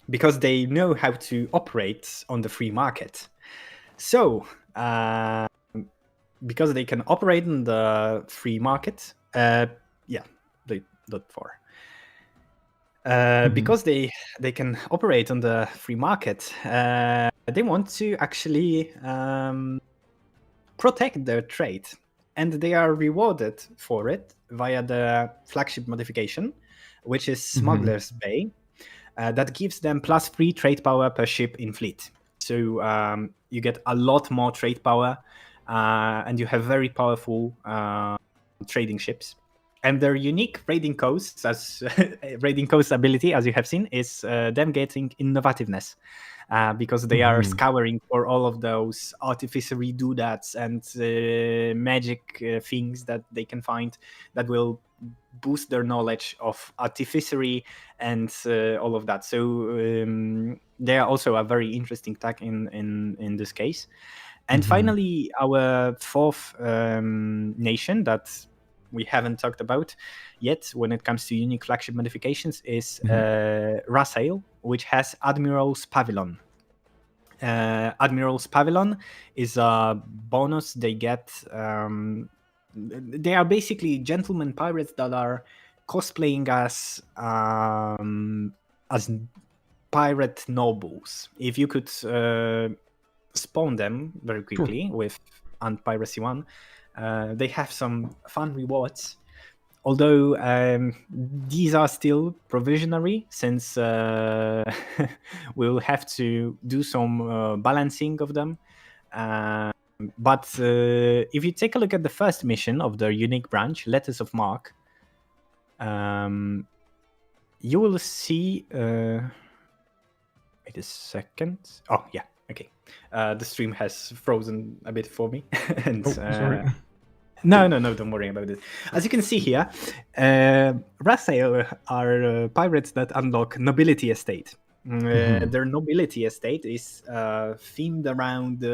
because they know how to operate on the free market. So, because they can operate in the free market, because they can operate on the free market, they want to actually protect their trade, and they are rewarded for it via the flagship modification, which is Smuggler's Bay, that gives them +3 trade power per ship in fleet. So you get a lot more trade power, and you have very powerful trading ships. And their unique raiding coast ability, as you have seen, is them getting innovativeness. because they are scouring for all of those artificery doodads and magic things that they can find that will boost their knowledge of artificery and all of that. So they are also a very interesting tag in this case. And finally, our fourth nation that we haven't talked about yet when it comes to unique flagship modifications is Vassal, which has Admiral's Pavilion. Admiral's Pavilion is a bonus they get. They are basically gentlemen pirates that are cosplaying as pirate nobles. If you could spawn them very quickly with Piracy 1, they have some fun rewards. Although these are still provisionary, since we'll have to do some balancing of them. But if you take a look at the first mission of the unique branch, Letters of Marque, you will see... wait a second. Oh, yeah. Okay. The stream has frozen a bit for me. And, sorry. No, don't worry about it. As you can see here, Vassal are pirates that unlock Nobility Estate. Their Nobility Estate is themed around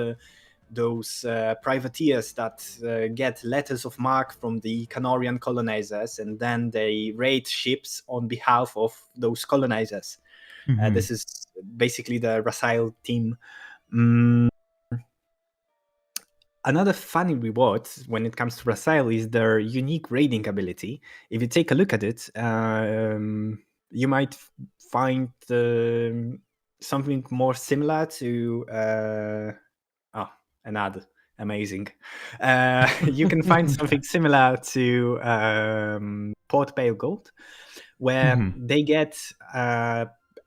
those privateers that get letters of marque from the Canorian colonizers, and then they raid ships on behalf of those colonizers. This is basically the Vassal team. Another funny reward when it comes to Vassal is their unique raiding ability. If you take a look at it, you might find something more similar to... an ad. Amazing. You can find something similar to Port Pale Gold, where they get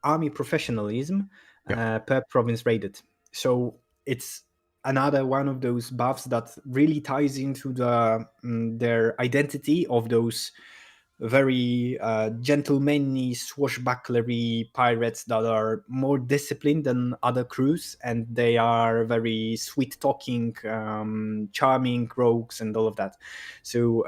army professionalism per province raided. So it's another one of those buffs that really ties into their identity of those very gentlemanly, swashbucklery pirates that are more disciplined than other crews, and they are very sweet-talking, charming rogues and all of that. So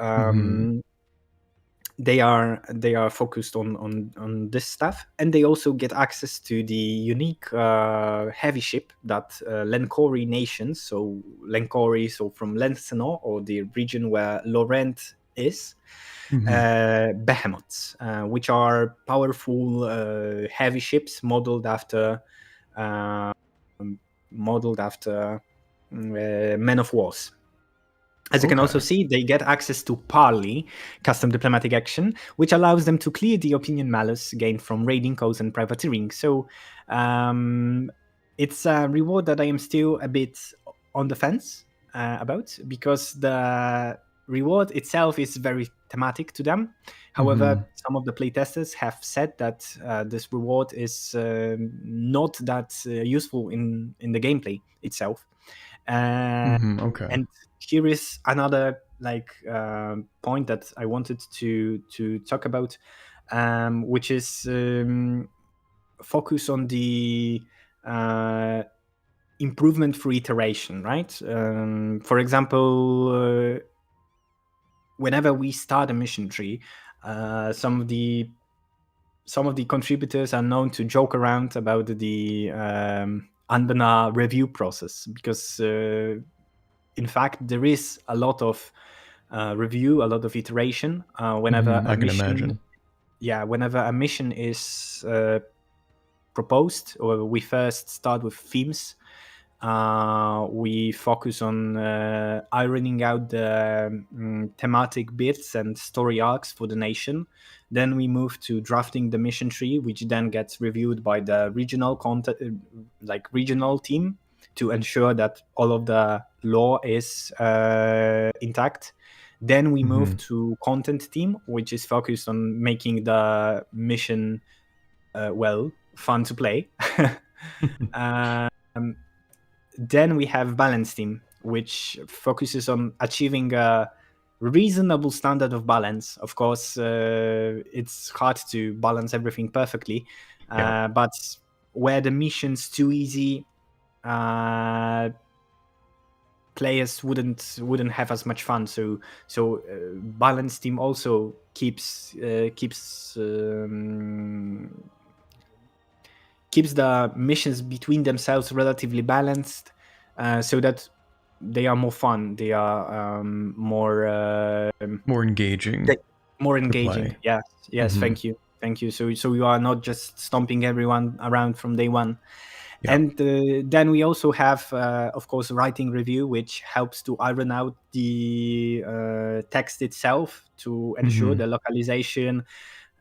they are focused on this stuff, and they also get access to the unique heavy ship that Lencori nations, so Lencori, so from Lensenor, or the region where Laurent is, behemoths, which are powerful heavy ships modeled after men of wars. As you can also see, they get access to Parley, custom diplomatic action, which allows them to clear the opinion malus gained from raiding codes and privateering. So it's a reward that I am still a bit on the fence about, because the reward itself is very thematic to them. However, some of the playtesters have said that this reward is not that useful in the gameplay itself. And here is another point that I wanted to talk about, which is focus on the improvement through iteration, right? For example, whenever we start a mission tree, some of the contributors are known to joke around about the Anbennar review process, because in fact there is a lot of review, a lot of iteration whenever a mission. Yeah, whenever a mission is proposed, or we first start with themes. We focus on ironing out the thematic bits and story arcs for the nation. Then we move to drafting the mission tree, which then gets reviewed by the regional regional team to ensure that all of the lore is intact. Then we move to content team, which is focused on making the mission fun to play. Then we have balance team, which focuses on achieving a reasonable standard of balance. Of course, it's hard to balance everything perfectly, but where the mission's too easy, players wouldn't have as much fun. So balanced team also keeps the missions between themselves relatively balanced, so that they are more fun. They are more engaging. More engaging. play. Yes. Mhm. Thank you. So you are not just stomping everyone around from day one. Yeah. And then we also have, of course, writing review, which helps to iron out the text itself to ensure the localization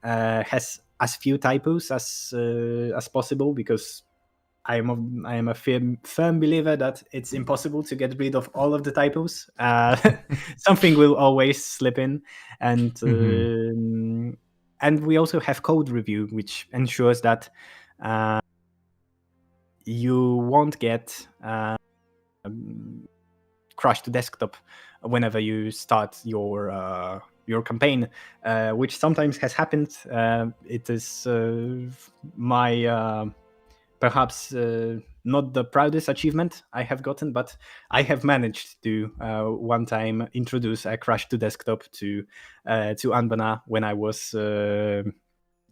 has as few typos as possible, because I am a firm believer that it's impossible to get rid of all of the typos. Something will always slip in, and we also have code review, which ensures that you won't get crashed to desktop whenever you start your campaign, which sometimes has happened. It is my perhaps not the proudest achievement I have gotten, but I have managed to one time introduce a crash to desktop to Anbennar when I was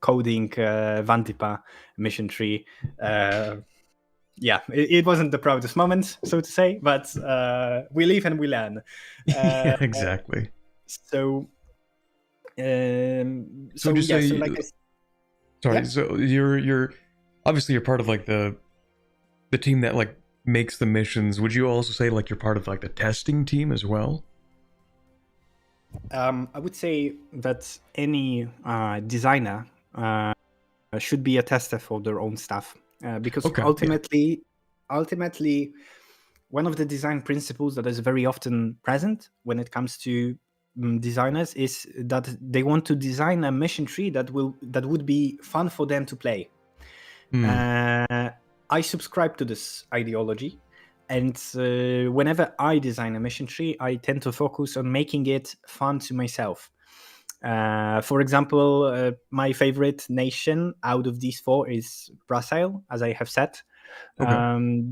coding Vantipa mission tree. Yeah, it wasn't the proudest moment, so to say, but we live and we learn. Yeah, exactly. So So would you say? so like sorry. yeah. So you're obviously you're part of like the team that like makes the missions. Would you also say like you're part of like the testing team as well? I would say that any designer should be a tester for their own stuff, because Okay, ultimately, one of the design principles that is very often present when it comes to designers is that they want to design a mission tree that would be fun for them to play. I subscribe to this ideology, and whenever I design a mission tree, I tend to focus on making it fun to myself. For example, my favorite nation out of these four is Vassal, as I have said,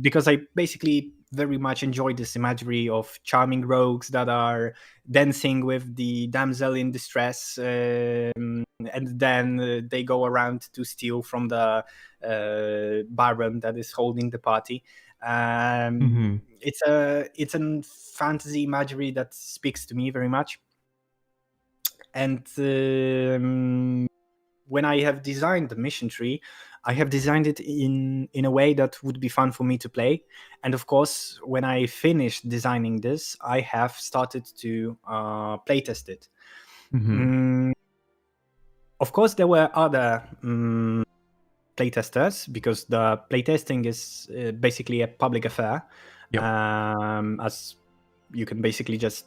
because I basically very much enjoy this imagery of charming rogues that are dancing with the damsel in distress, and then they go around to steal from the baron that is holding the party. It's a fantasy imagery that speaks to me very much. And when I have designed the mission tree, I have designed it in a way that would be fun for me to play. And of course, when I finished designing this, I have started to playtest it. Of course, there were other playtesters, because the playtesting is basically a public affair. Yep. As you can basically just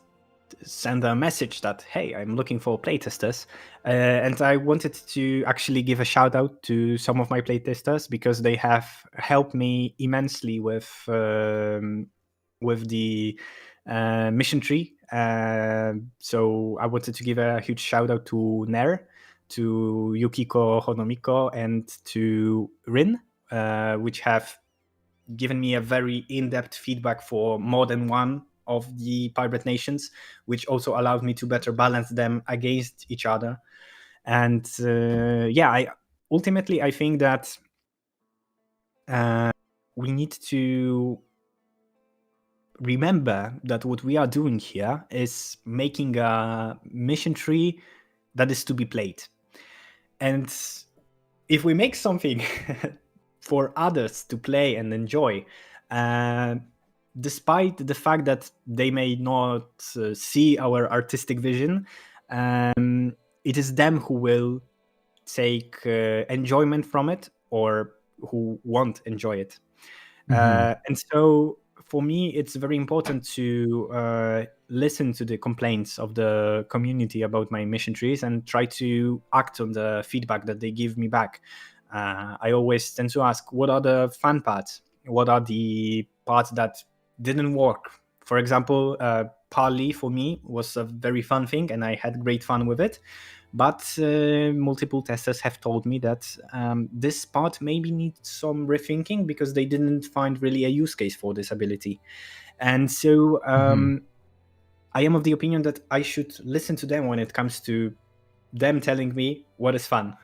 send a message that, hey, I'm looking for playtesters, and I wanted to actually give a shout out to some of my playtesters, because they have helped me immensely with the mission tree. So I wanted to give a huge shout out to Nair, to Yukiko Honomiko, and to Rin, which have given me a very in-depth feedback for more than one of the pirate nations, which also allowed me to better balance them against each other. And I think that we need to remember that what we are doing here is making a mission tree that is to be played. And if we make something for others to play and enjoy, despite the fact that they may not see our artistic vision, it is them who will take enjoyment from it, or who won't enjoy it. And so for me, it's very important to listen to the complaints of the community about my mission trees and try to act on the feedback that they give me back. I always tend to ask, what are the fun parts? What are the parts that didn't work? For example, Parley for me was a very fun thing, and I had great fun with it. But multiple testers have told me that this part maybe needs some rethinking because they didn't find really a use case for this ability. And so I am of the opinion that I should listen to them when it comes to them telling me what is fun.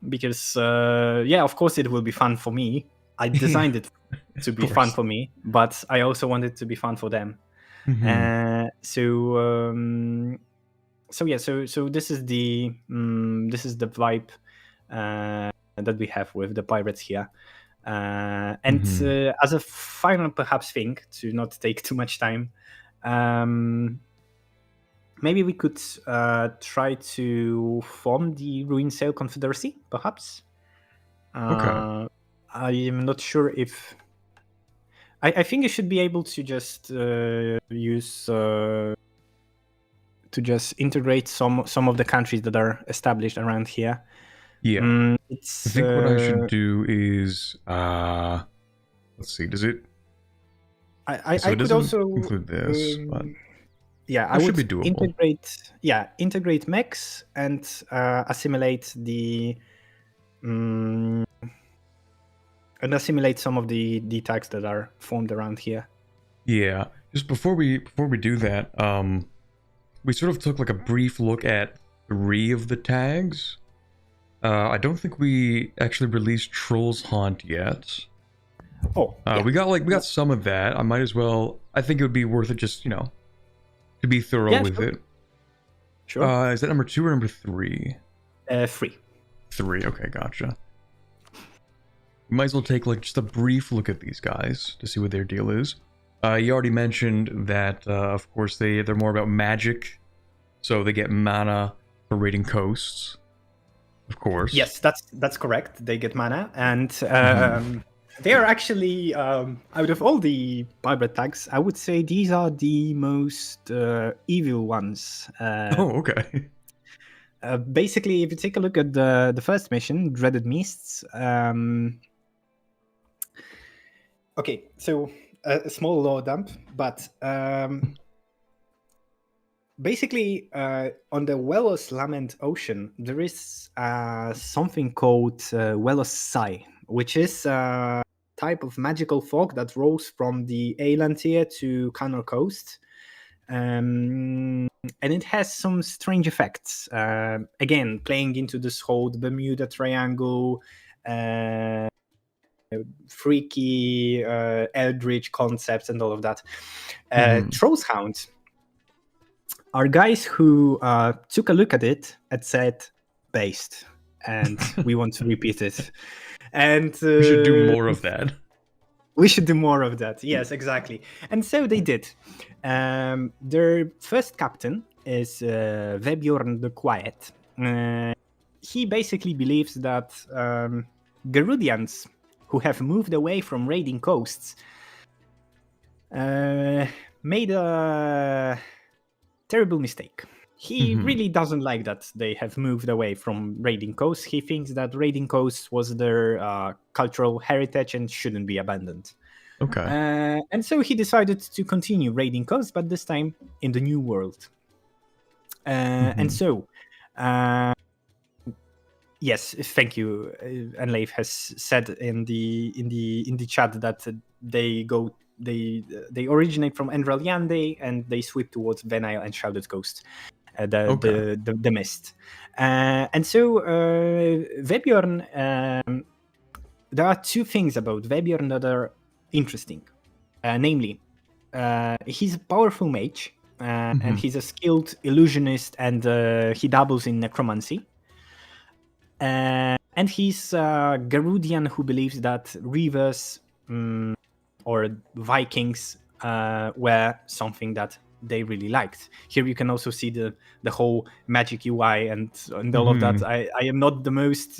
Because, of course it will be fun for me. I designed it to be fun for me, but I also want it to be fun for them. So this is the vibe that we have with the pirates here. As a final perhaps thing, to not take too much time, maybe we could try to form the Ruin Sail Confederacy, perhaps. Okay. I am not sure if... I think you should be able to just use... to just integrate some of the countries that are established around here. Yeah. I think what I should do is... let's see, does it... I could also... include this, but... Yeah, I would integrate mechs and assimilate the... and assimilate some of the tags that are formed around here. Yeah, just before we do that, we sort of took like a brief look at 3 of the tags. I don't think we actually released Troll's Haunt yet. Oh, we got some of that. I might as well. I think it would be worth it, just to be thorough with it. Sure. Is that number 2 or number 3? 3. 3. Okay, gotcha. We might as well take like just a brief look at these guys to see what their deal is. You already mentioned that, of course, they're more about magic, so they get mana for raiding coasts. Of course. Yes, that's correct. They get mana, and they are actually out of all the pirate tags, I would say these are the most evil ones. Okay. Basically, if you take a look at the first mission, Dreaded Mists. Okay, so a small lore dump, but basically on the Wellos Lament Ocean, there is something called Wellos Sai, which is a type of magical fog that rolls from the Aelantir to Canor Coast. And it has some strange effects. Again, playing into this whole Bermuda Triangle, freaky Eldritch concepts and all of that. Troll's Hound are guys who took a look at it and said, based, and we want to repeat it. And we should do more of that. We should do more of that. Yes, exactly. And so they did. Their first captain is Vebjorn the Quiet. He basically believes that Gerudians who have moved away from raiding coasts made a terrible mistake. He really doesn't like that they have moved away from raiding coasts. He thinks that raiding coasts was their cultural heritage and shouldn't be abandoned. Okay. And so he decided to continue raiding coasts, but this time in the New World. And so, yes, thank you. Enleif has said in the chat that they originate from Endral Yande and they sweep towards Venail and Shrouded Coast. The mist. And so Vebjorn, there are 2 things about Vebjorn that are interesting. Namely, he's a powerful mage, and he's a skilled illusionist, and he dabbles in necromancy. And he's a Gerudian who believes that rivers or Vikings were something that they really liked. Here you can also see the whole magic UI and all of that. I am not the most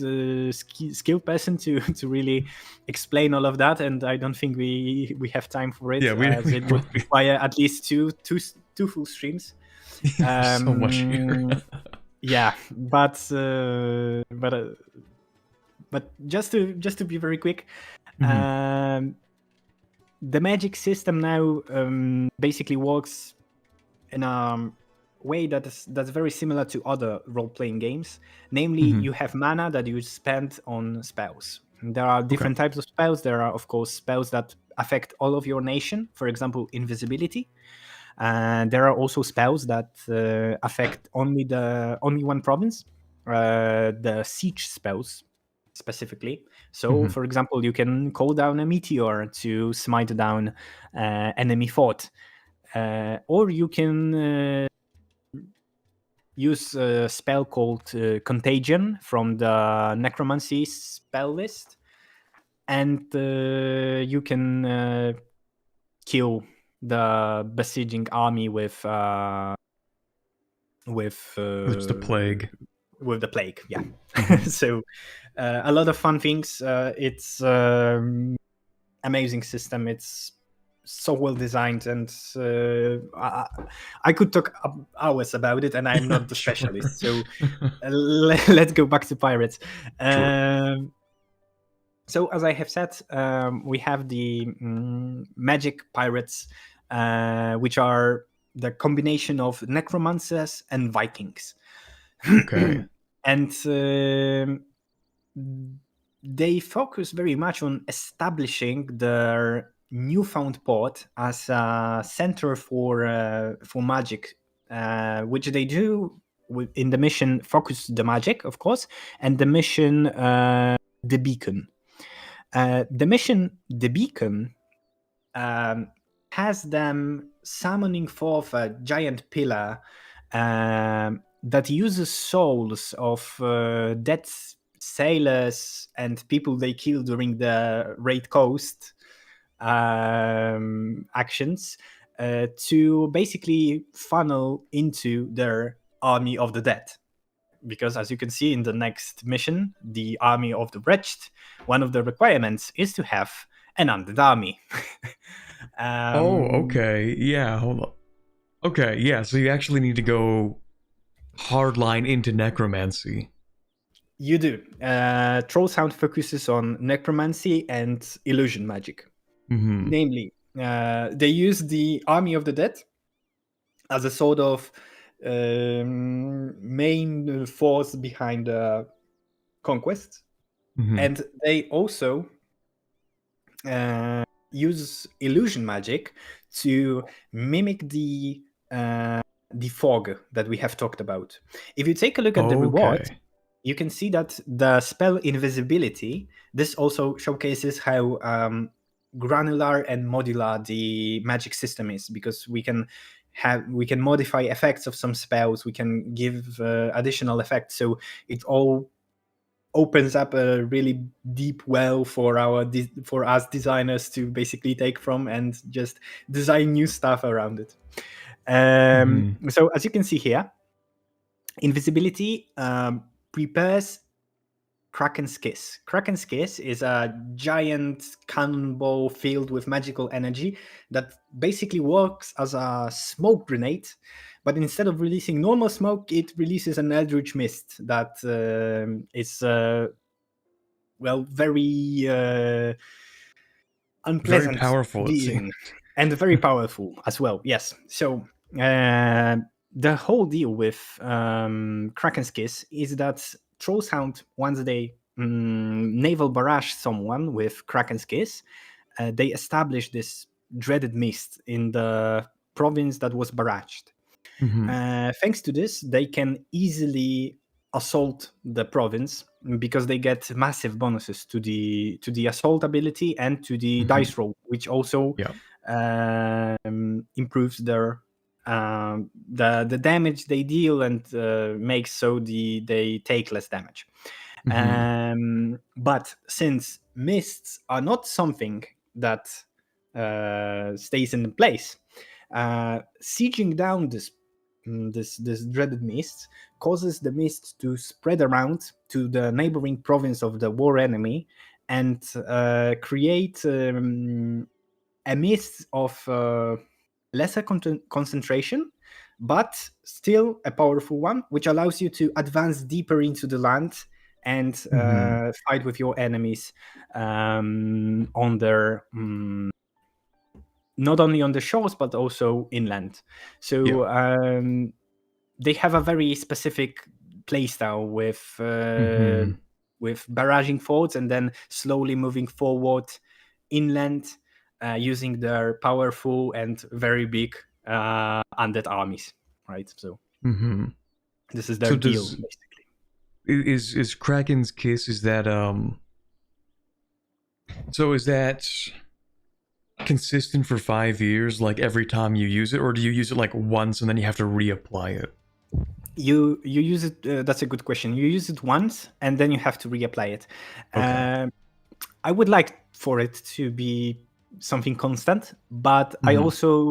skilled person to really explain all of that, and I don't think we have time for it. Yeah, it would require at least two full streams. So much here. Yeah, but just to be very quick, the magic system now basically works in a way that's very similar to other role-playing games. Namely, you have mana that you spend on spells. There are different types of spells. There are, of course, spells that affect all of your nation. For example, invisibility. And there are also spells that affect only one province. The siege spells specifically. So, for example, you can call down a meteor to smite down enemy fort, or you can use a spell called Contagion from the Necromancy spell list, and you can kill the besieging army with the plague. With the plague, yeah. So a lot of fun things. It's amazing system. It's so well designed, and I could talk hours about it, and I'm not the specialist. So let's go back to pirates. So as I have said, we have the magic pirates, which are the combination of necromancers and Vikings. Okay. And they focus very much on establishing their newfound port as a center for magic, which they do in the mission Focus the Magic, of course, and the mission The Beacon. The mission The Beacon has them summoning forth a giant pillar that uses souls of dead sailors and people they kill during the Raid Coast actions to basically funnel into their army of the dead. Because as you can see in the next mission, the Army of the Wretched, one of the requirements is to have an undead army. Okay. Yeah, hold on. Okay, yeah, so you actually need to go hardline into necromancy. You do. Trollsound focuses on necromancy and illusion magic. Namely, they use the Army of the Dead as a sort of main force behind the conquest. And they also use illusion magic to mimic the fog that we have talked about. If you take a look at the rewards, you can see that the spell invisibility, this also showcases how granular and modular the magic system is, because we can modify effects of some spells, we can give additional effects, so it all opens up a really deep well for us designers to basically take from and just design new stuff around it. So as you can see here, invisibility prepares Kraken's Kiss. Kraken's Kiss is a giant cannonball filled with magical energy that basically works as a smoke grenade, but instead of releasing normal smoke, it releases an Eldritch mist that is very unpleasant, very powerful, and very powerful as well. Yes. So the whole deal with Kraken's Kiss is that Trollshound, once they naval barrage someone with Kraken's Kiss, they establish this dreaded mist in the province that was barraged. Thanks to this, they can easily assault the province because they get massive bonuses to the assault ability and to the dice roll, which also improves their the damage they deal and makes so they take less damage. But since mists are not something that stays in place, sieging down this dreaded mist causes the mist to spread around to the neighboring province of the war enemy and create a mist of lesser concentration, but still a powerful one, which allows you to advance deeper into the land and fight with your enemies on their not only on the shores but also inland. So they have a very specific playstyle with barraging forts and then slowly moving forward inland, using their powerful and very big undead armies, right? So this is their deal, basically. Is Kraken's Kiss, is that so is that consistent for 5 years, like every time you use it, or do you use it like once and then you have to reapply it? You use it, that's a good question. You use it once and then you have to reapply it. Okay. I would like for it to be something constant, but I also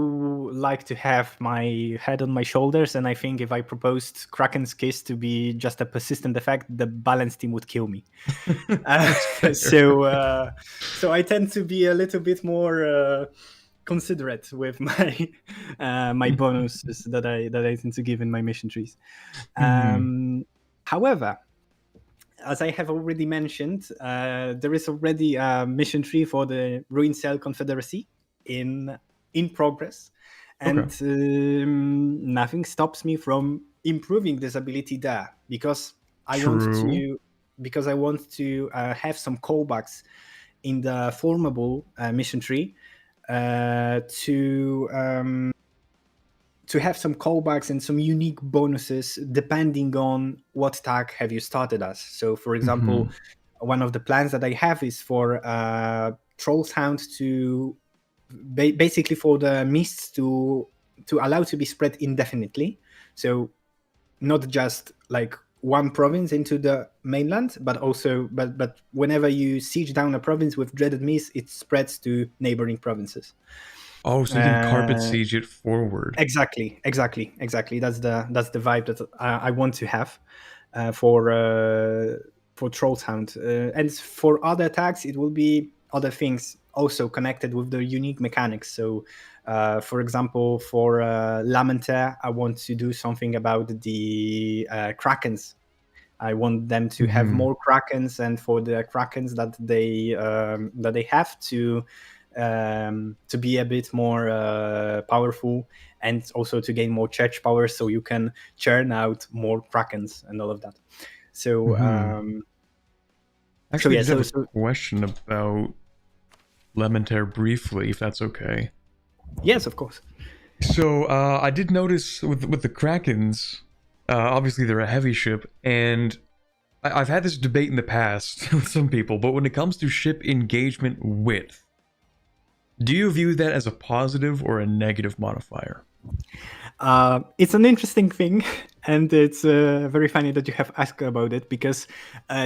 like to have my head on my shoulders, and I think if I proposed Kraken's Kiss to be just a persistent effect, the balance team would kill me. So I tend to be a little bit more considerate with my my bonuses that I tend to give in my mission trees. However, as I have already mentioned, there is already a mission tree for the Ruin Cell Confederacy in progress, and nothing stops me from improving this ability there, because I want to have some callbacks in the formable mission tree to have some callbacks and some unique bonuses depending on what tag have you started as. So, for example, one of the plans that I have is for Troll's Hound to basically for the mists to allow to be spread indefinitely. So not just like one province into the mainland, but also but whenever you siege down a province with dreaded mist, it spreads to neighboring provinces. Oh, so you can carpet siege it forward. Exactly. That's the vibe that I want to have for Troll's Hound. And for other attacks, it will be other things also connected with the unique mechanics. So, for example, for Lamentaire, I want to do something about the Krakens. I want them to have more Krakens, and for the Krakens that they have to be a bit more powerful, and also to gain more church power, so you can churn out more Krakens and all of that. So actually, I have a question about Lamentaire briefly, if that's okay. Yes, of course. So I did notice with the Krakens, obviously they're a heavy ship, and I've had this debate in the past with some people, but when it comes to ship engagement width, do you view that as a positive or a negative modifier? It's an interesting thing, and it's very funny that you have asked about it, because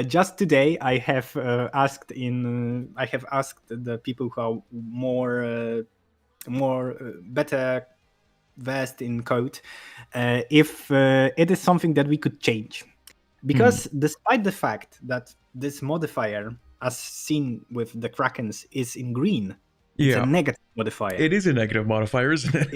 just today I have asked the people who are better versed in code if it is something that we could change, because despite the fact that this modifier, as seen with the Krakens, is in green, it's a negative modifier. It is a negative modifier, isn't it?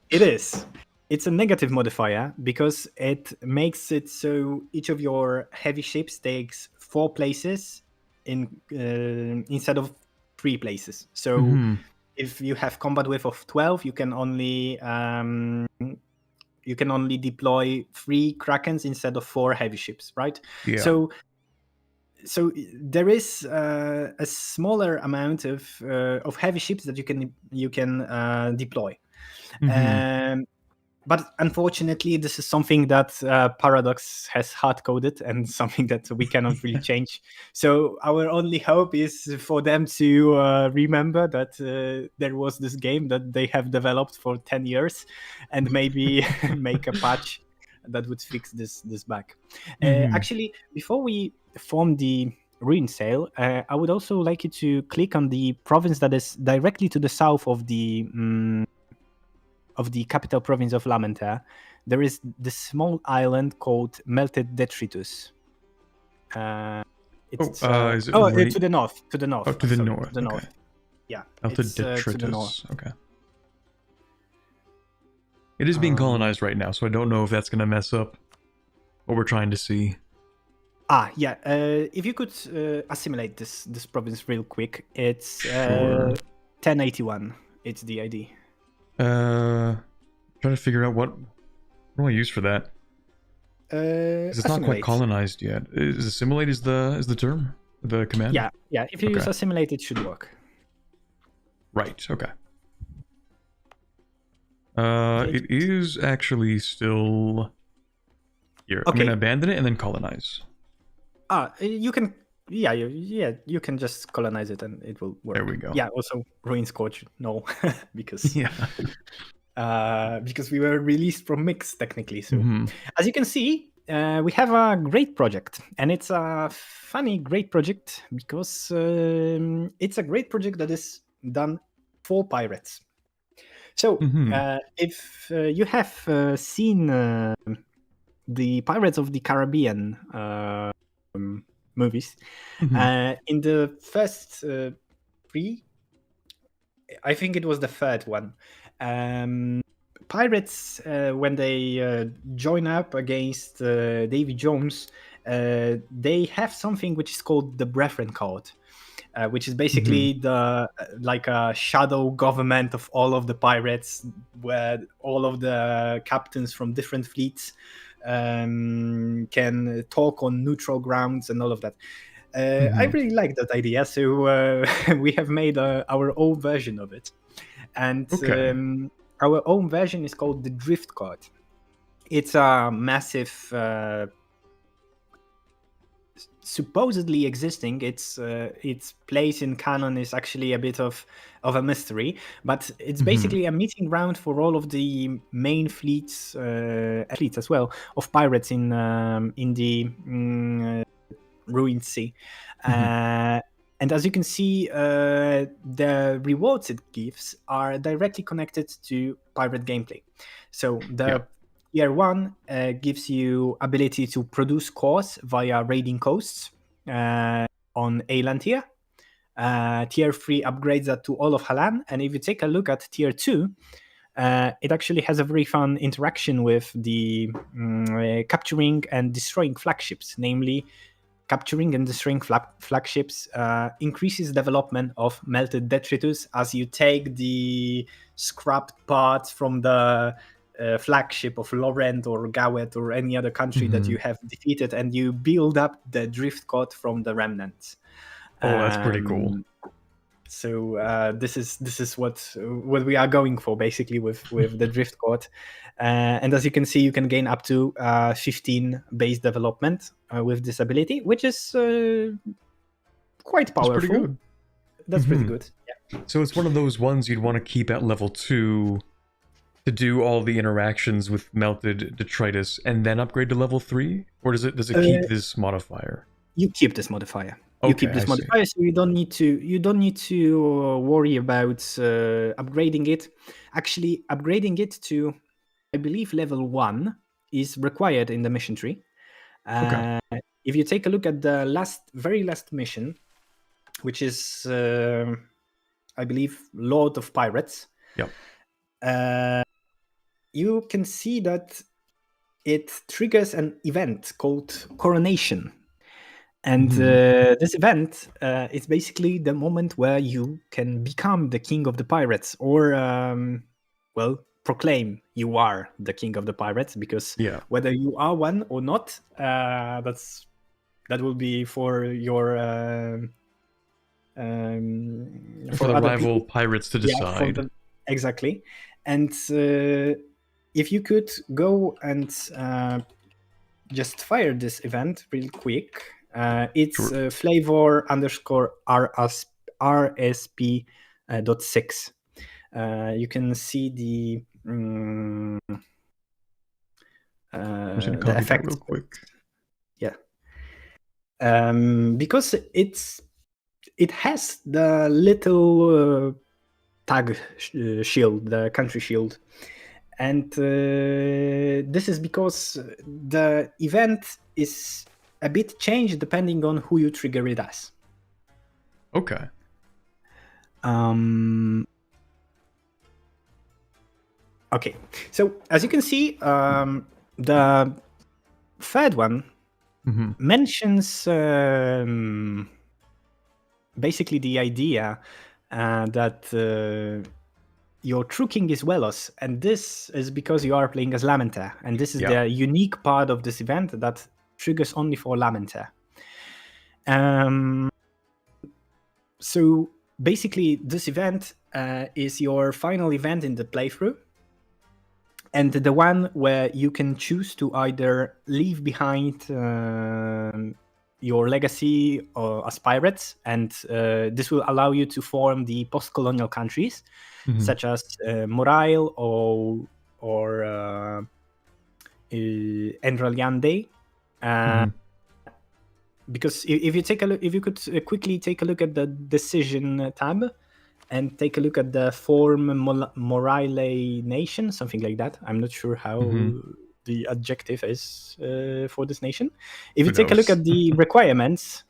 It is. It's a negative modifier because it makes it so each of your heavy ships takes 4 places instead of 3 places. So if you have combat width of 12, you can only deploy 3 Krakens instead of 4 heavy ships, right? Yeah. So there is a smaller amount of heavy ships that you can deploy. But unfortunately, this is something that Paradox has hard-coded, and something that we cannot really change. So our only hope is for them to remember that there was this game that they have developed for 10 years, and maybe make a patch that would fix this bug. Actually, before we form the Ruin Cell, I would also like you to click on the province that is directly to the south of the capital province of Lamentaire. There is this small island called Melted Detritus. To the north. To the north. Oh, to the north. To the north. Yeah. Melted Detritus. Okay. It is being colonized right now, so I don't know if that's going to mess up what we're trying to see. Yeah. If you could assimilate this province real quick, it's 1081. It's the ID. Trying to figure out what What do I use for that? 'Cause it's not quite Assimilate. colonized yet. Is assimilate is the term? The command? Yeah. If you use assimilate, it should work. Right, okay. It is actually still here. I'm gonna abandon it and then colonize. You can you can just colonize it and it will work. There we go. Yeah, also ruin scorch, no, because because we were released from mix technically. So as you can see, we have a great project, and it's a funny great project because it's a great project that is done for pirates. So if you have seen the Pirates of the Caribbean movies, in the first three, I think it was the third one, pirates, when they join up against Davy Jones, they have something which is called the Brethren Code, which is basically the like a shadow government of all of the pirates, where all of the captains from different fleets can talk on neutral grounds and all of that. I really like that idea, so we have made our own version of it, and our own version is called the Drift Card. It's a massive, supposedly existing. Its place in canon is actually a bit of a mystery, but it's basically a meeting ground for all of the main fleets as well of pirates in the Ruined Sea. And as you can see, the rewards it gives are directly connected to pirate gameplay. So the Tier 1 gives you ability to produce cores via raiding coasts on Aelantir. Tier 3 upgrades that to all of Halan. And if you take a look at Tier 2, it actually has a very fun interaction with the capturing and destroying flagships, namely capturing and destroying flagships increases development of melted detritus as you take the scrapped parts from the flagship of Laurent or Gawet or any other country that you have defeated, and you build up the drift code from the remnants. Oh, that's pretty cool. So this is what we are going for basically with the drift code, and as you can see, you can gain up to 15 base development with this ability, which is quite powerful. That's pretty good. That's pretty good. Yeah. So it's one of those ones you'd want to keep at level 2 to do all the interactions with melted detritus, and then upgrade to level 3, or does it keep this modifier? You keep this modifier. You keep this modifier, so you don't need to worry about upgrading it. Actually, upgrading it to, I believe, level 1 is required in the mission tree. If you take a look at the very last mission, which is, I believe, Lord of Pirates. Yep. You can see that it triggers an event called coronation. And this event is basically the moment where you can become the king of the pirates, or, proclaim you are the king of the pirates, because whether you are one or not, that will be for your for the rival pirates to decide. Exactly. And if you could go and just fire this event real quick. It's flavor _RSP.6. You can see the effect real quick. Yeah. Because it has the little tag shield, the country shield. And this is because the event is a bit changed depending on who you trigger it as. Okay. Okay. So as you can see, the third one mentions basically the idea that your true king is Wellos, and this is because you are playing as Lamentaire, and this is Yeah. the unique part of this event that triggers only for Lamentaire. So basically, this event is your final event in the playthrough, and the one where you can choose to either leave behind your legacy as pirates, and this will allow you to form the post-colonial countries, such as Morail or Endraliande. Because if you take a look, if you could quickly take a look at the decision tab and take a look at the form Moraile nation, something like that. I'm not sure how the adjective is for this nation. If you take a look at the requirements,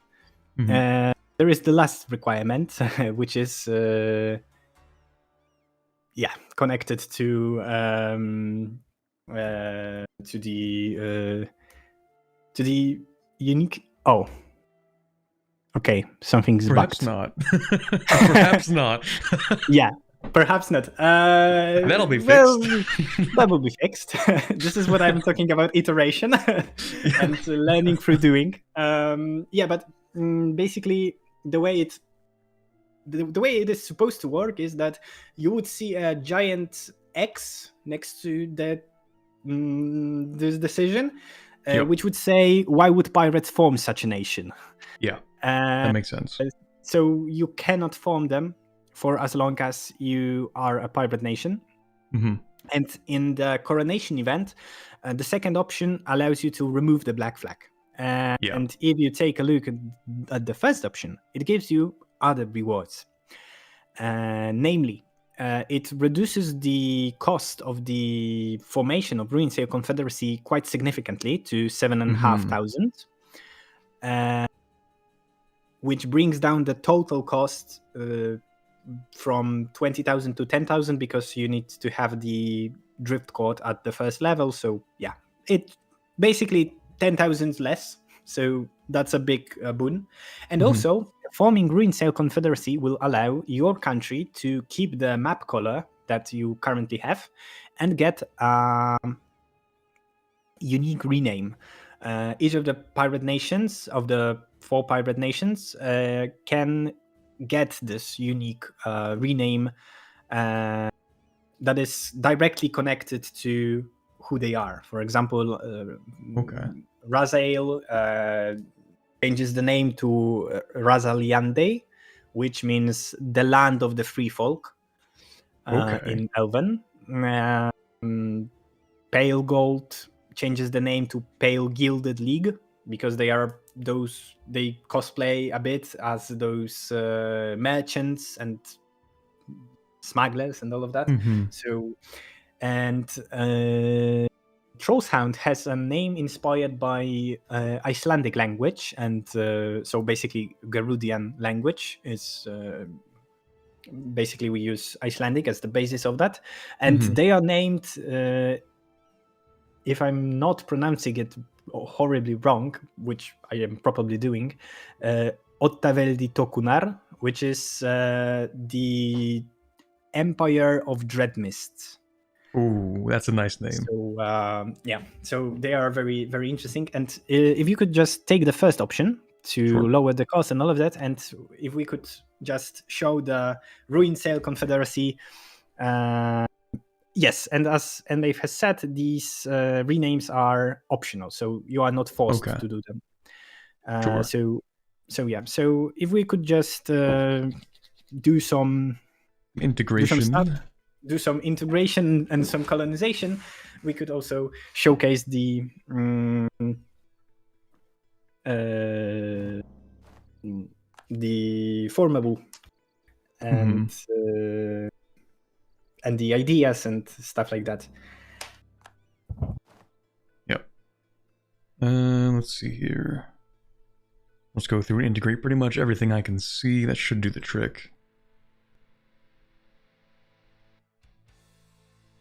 there is the last requirement, which is connected to the unique. Oh, okay. Something's perhaps bugged. not. Perhaps not. Yeah, perhaps not. That'll be fixed. Well, that will be fixed. This is what I'm talking about: iteration and learning through doing. But basically, the way it is supposed to work is that you would see a giant X next to that this decision. Which would say, why would pirates form such a nation? Yeah, that makes sense. So you cannot form them for as long as you are a pirate nation. And in the coronation event, the second option allows you to remove the black flag. And if you take a look at the first option, it gives you other rewards. Namely, it reduces the cost of the formation of Ruin Sail Confederacy quite significantly to 7,500, which brings down the total cost from 20,000 to 10,000 because you need to have the drift court at the first level. So yeah, it basically 10,000 less. So that's a big boon. And also, forming Ruin Sail Confederacy will allow your country to keep the map color that you currently have and get a unique rename. Each of the pirate nations, of the 4 pirate nations, can get this unique rename that is directly connected to who they are. For example, Razael changes the name to Razaliande, which means the land of the free folk in Elven. Pale Gold changes the name to Pale Gilded League because they cosplay a bit as those merchants and smugglers and all of that. So, and Trollshound has a name inspired by Icelandic language, and so basically Garudian language is basically we use Icelandic as the basis of that, and they are named, if I'm not pronouncing it horribly wrong, which I am probably doing, Ottaveldi Tokunar, which is the Empire of Dreadmist. Ooh, that's a nice name. So so they are very, very interesting. And if you could just take the first option to lower the cost and all of that, and if we could just show the Ruin Sail Confederacy, yes, and as Dave has said, these renames are optional, so you are not forced to do them. So if we could just do some integration. Do some integration and some colonization, we could also showcase the formable and the ideas and stuff like that. Yep. Let's see here. Let's go through and integrate pretty much everything I can see. That should do the trick.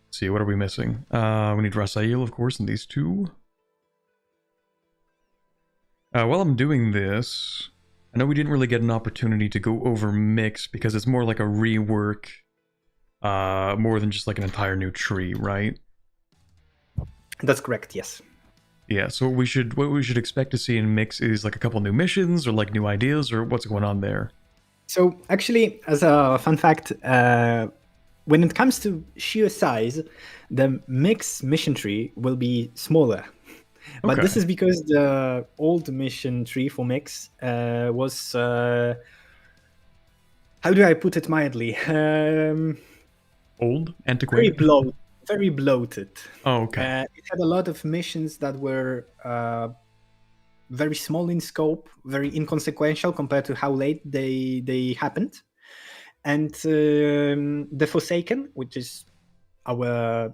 Let's see, what are we missing? We need Rasael, of course, and these 2. While I'm doing this, I know we didn't really get an opportunity to go over mix because it's more like a rework more than just like an entire new tree, right? That's correct, yes. Yeah, so what we should expect to see in Mix is like a couple new missions or like new ideas, or what's going on there? So actually, as a fun fact, when it comes to sheer size, the Mix mission tree will be smaller. But Okay. this is because the old mission tree for Mix was... how do I put it mildly? Old? Antiquated? Very bloated. Oh, okay. It had a lot of missions that were very small in scope, very inconsequential compared to how late they happened. And the Forsaken, which is our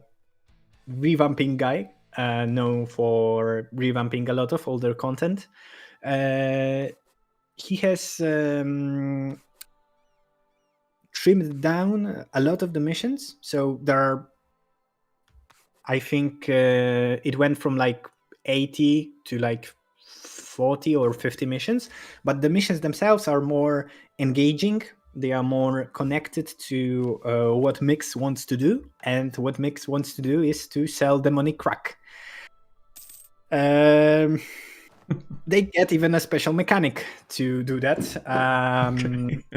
revamping guy, known for revamping a lot of older content, he has trimmed down a lot of the missions. So there are, I think it went from like 80 to like 40 or 50 missions, but the missions themselves are more engaging. They are more connected to what Mix wants to do, and what Mix wants to do is to sell demonic crack. They get even a special mechanic to do that,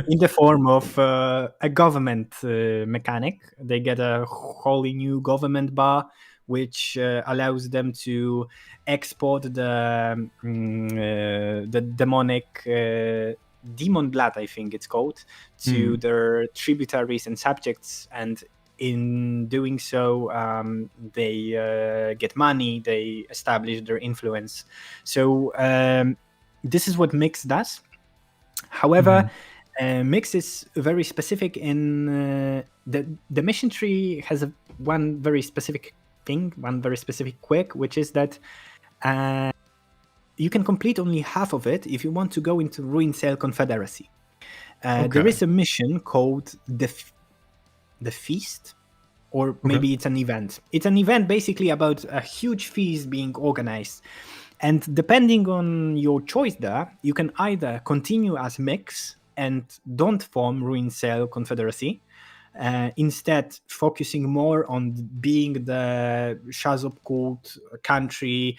in the form of a government mechanic. They get a wholly new government bar, which allows them to export the demonic demon blood, I think it's called, to their tributaries and subjects, and in doing so, they get money, they establish their influence. So this is what Mix does. However, Mix is very specific in the mission tree has one very specific thing, one very specific quirk, which is that you can complete only half of it if you want to go into Ruin Sail Confederacy. There is a mission called the Feast, or maybe it's an event. It's an event basically about a huge feast being organized. And depending on your choice there, you can either continue as Mix and don't form Ruin Sail Confederacy, instead focusing more on being the Shazop cult country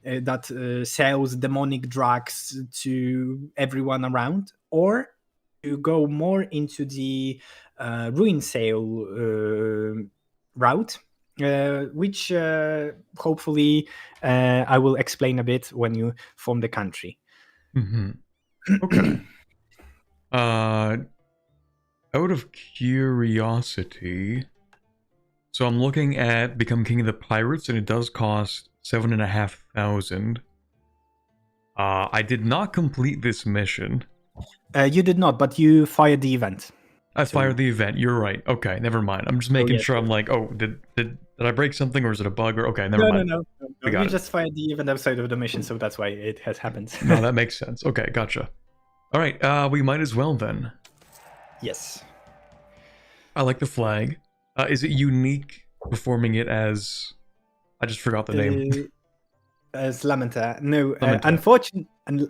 that sells demonic drugs to everyone around, or to go more into the Ruin Sail route, which hopefully I will explain a bit when you form the country. Okay. Out of curiosity, so I'm looking at Become King of the Pirates, and it does cost 7,500. I did not complete this mission. You did not, but you fired the event. I fired the event. You're right. Okay, never mind. I'm just making sure. I'm like, oh, did I break something, or is it a bug? Or okay, never mind. No. You just fired the event outside of the mission, so that's why it has happened. No, that makes sense. Okay, gotcha. All right, we might as well then. Yes. I like the flag. Is it unique performing it as... I just forgot the name. As Lamentaire. No, Lamentaire.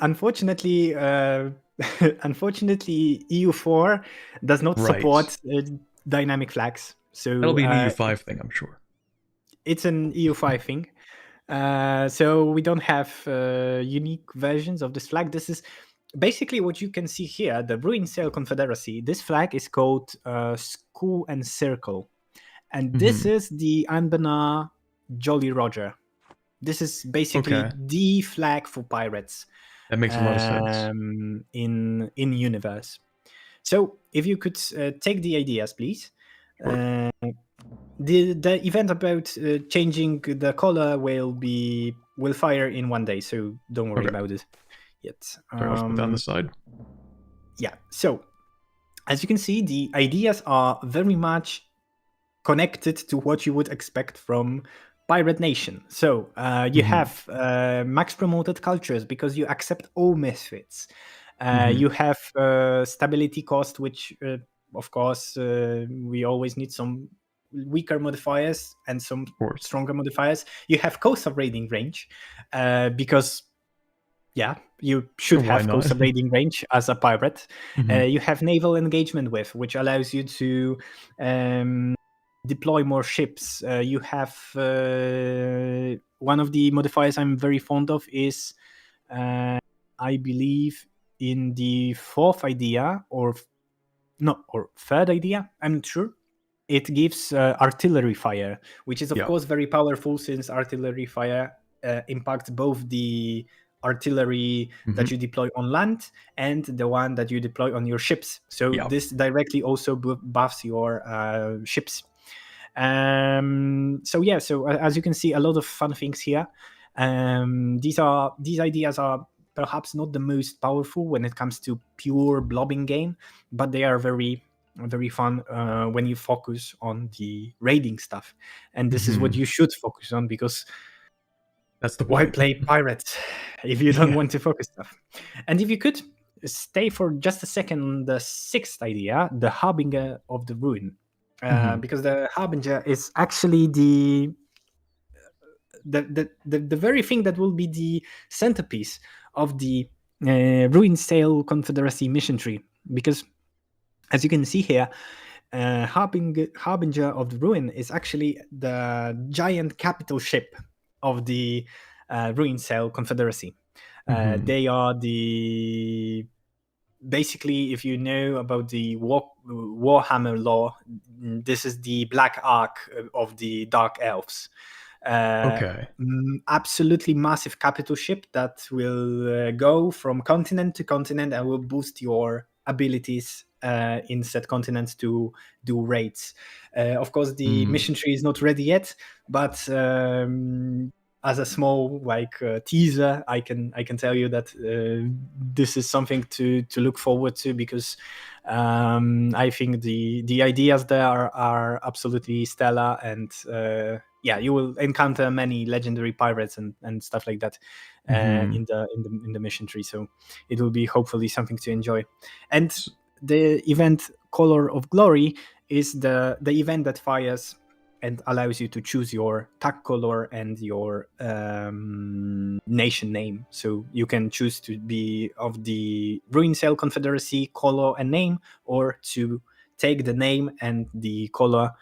unfortunately, unfortunately, EU4 does not support dynamic flags. So that'll be an EU5 thing, I'm sure. It's an EU5 thing. So we don't have unique versions of this flag. This is basically what you can see here, the Ruin Sail Confederacy. This flag is called Skull and Circle. And this is the Anbennar Jolly Roger. This is basically the flag for pirates. That makes a lot of sense. In universe. So if you could take the ideas, please. Sure. The event about changing the color will fire in one day, so don't worry about it yet. Sorry, I'll put that on the side. Yeah. So as you can see, the ideas are very much connected to what you would expect from Pirate Nation. So you have max promoted cultures because you accept all misfits. You have stability cost, which of course we always need some weaker modifiers and some stronger modifiers. You have coastal raiding range because Yeah, you should Why have not? coastal raiding range as a pirate. Mhm. You have naval engagement with, which allows you to deploy more ships. You have one of the modifiers I'm very fond of is, I believe, in the fourth idea or third idea. I'm not sure. It gives artillery fire, which is of Yeah. course very powerful since artillery fire impacts both the artillery that Mhm. you deploy on land and the one that you deploy on your ships. So Yeah. this directly also buffs your ships. So as you can see, a lot of fun things here. These ideas are perhaps not the most powerful when it comes to pure blobbing game, but they are very fun when you focus on the raiding stuff. And this is what Mhm. you should focus on, because That's the why point. play pirates if you don't Yeah. want to focus stuff? And if you could stay for just a second on the sixth idea, the Harbinger of the Ruin, Mhm. because the Harbinger is actually the very thing that will be the centerpiece of the Ruin Sail Confederacy mission tree. Because as you can see here, Harbinger of the Ruin is actually the giant capital ship of the Ruin Sail Confederacy. Mhm. They are the basically, if you know about the Warhammer lore, this is the Black Ark of the Dark Elves. Okay. Absolutely massive capital ship that will go from continent to continent and will boost your abilities in said continents to do raids. Of course, the Mm. mission tree is not ready yet, but as a small teaser, I can tell you that this is something to look forward to, because I think the ideas there are absolutely stellar, and yeah, you will encounter many legendary pirates and stuff like that Mhm. in the mission tree. So it will be hopefully something to enjoy. And the event Color of Glory is the event that fires and allows you to choose your tag color and your nation name. So you can choose to be of the Ruin Sail Confederacy color and name, or to take the name and the color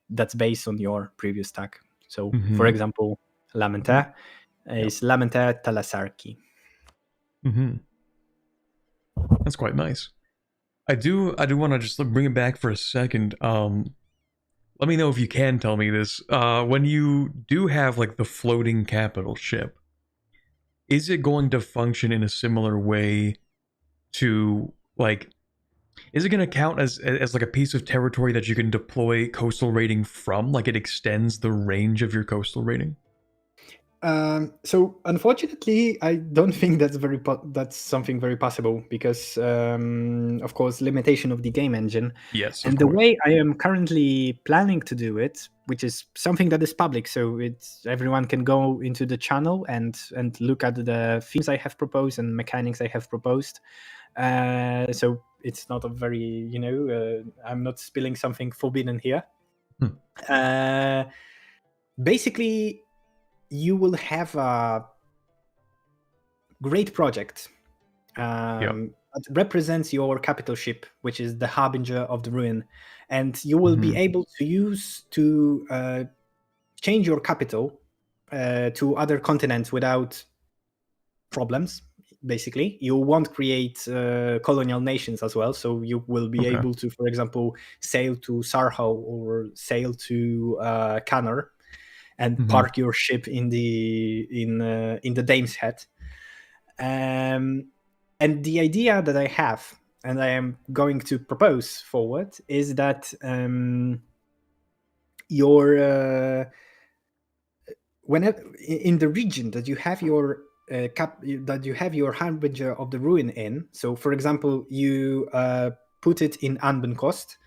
that's based on your previous tag. So, for Mhm. example, Lamentaire Yeah. is Lamentaire Talasarki. Mhm. That's quite nice. I do want to just bring it back for a second. Let me know if you can tell me this. When you do have like the floating capital ship, is it going to function in a similar way to like, is it going to count as like a piece of territory that you can deploy coastal raiding from? Like it extends the range of your coastal raiding? So unfortunately, I don't think that's something very possible, because of course, limitation of the game engine. Yes, of And the course. way I am currently planning to do it, which is something that is public, so it's everyone can go into the channel and look at the themes I have proposed and mechanics I have proposed. So it's not a very I'm not spilling something forbidden here. Hmm. Basically, you will have a great project Yeah. that represents your capital ship, which is the Harbinger of the Ruin, and you will be Mhm. able to use to change your capital to other continents without problems. Basically, you won't create colonial nations as well, so you will be Okay. able to, for example, sail to Sarho or sail to Canner and Mhm. park your ship in the Dame's Head. And the idea that I have, and I am going to propose forward, is that your whenever in the region that you have your that you have your Harbinger of the Ruin in. So, for example, you put it in Unban cost,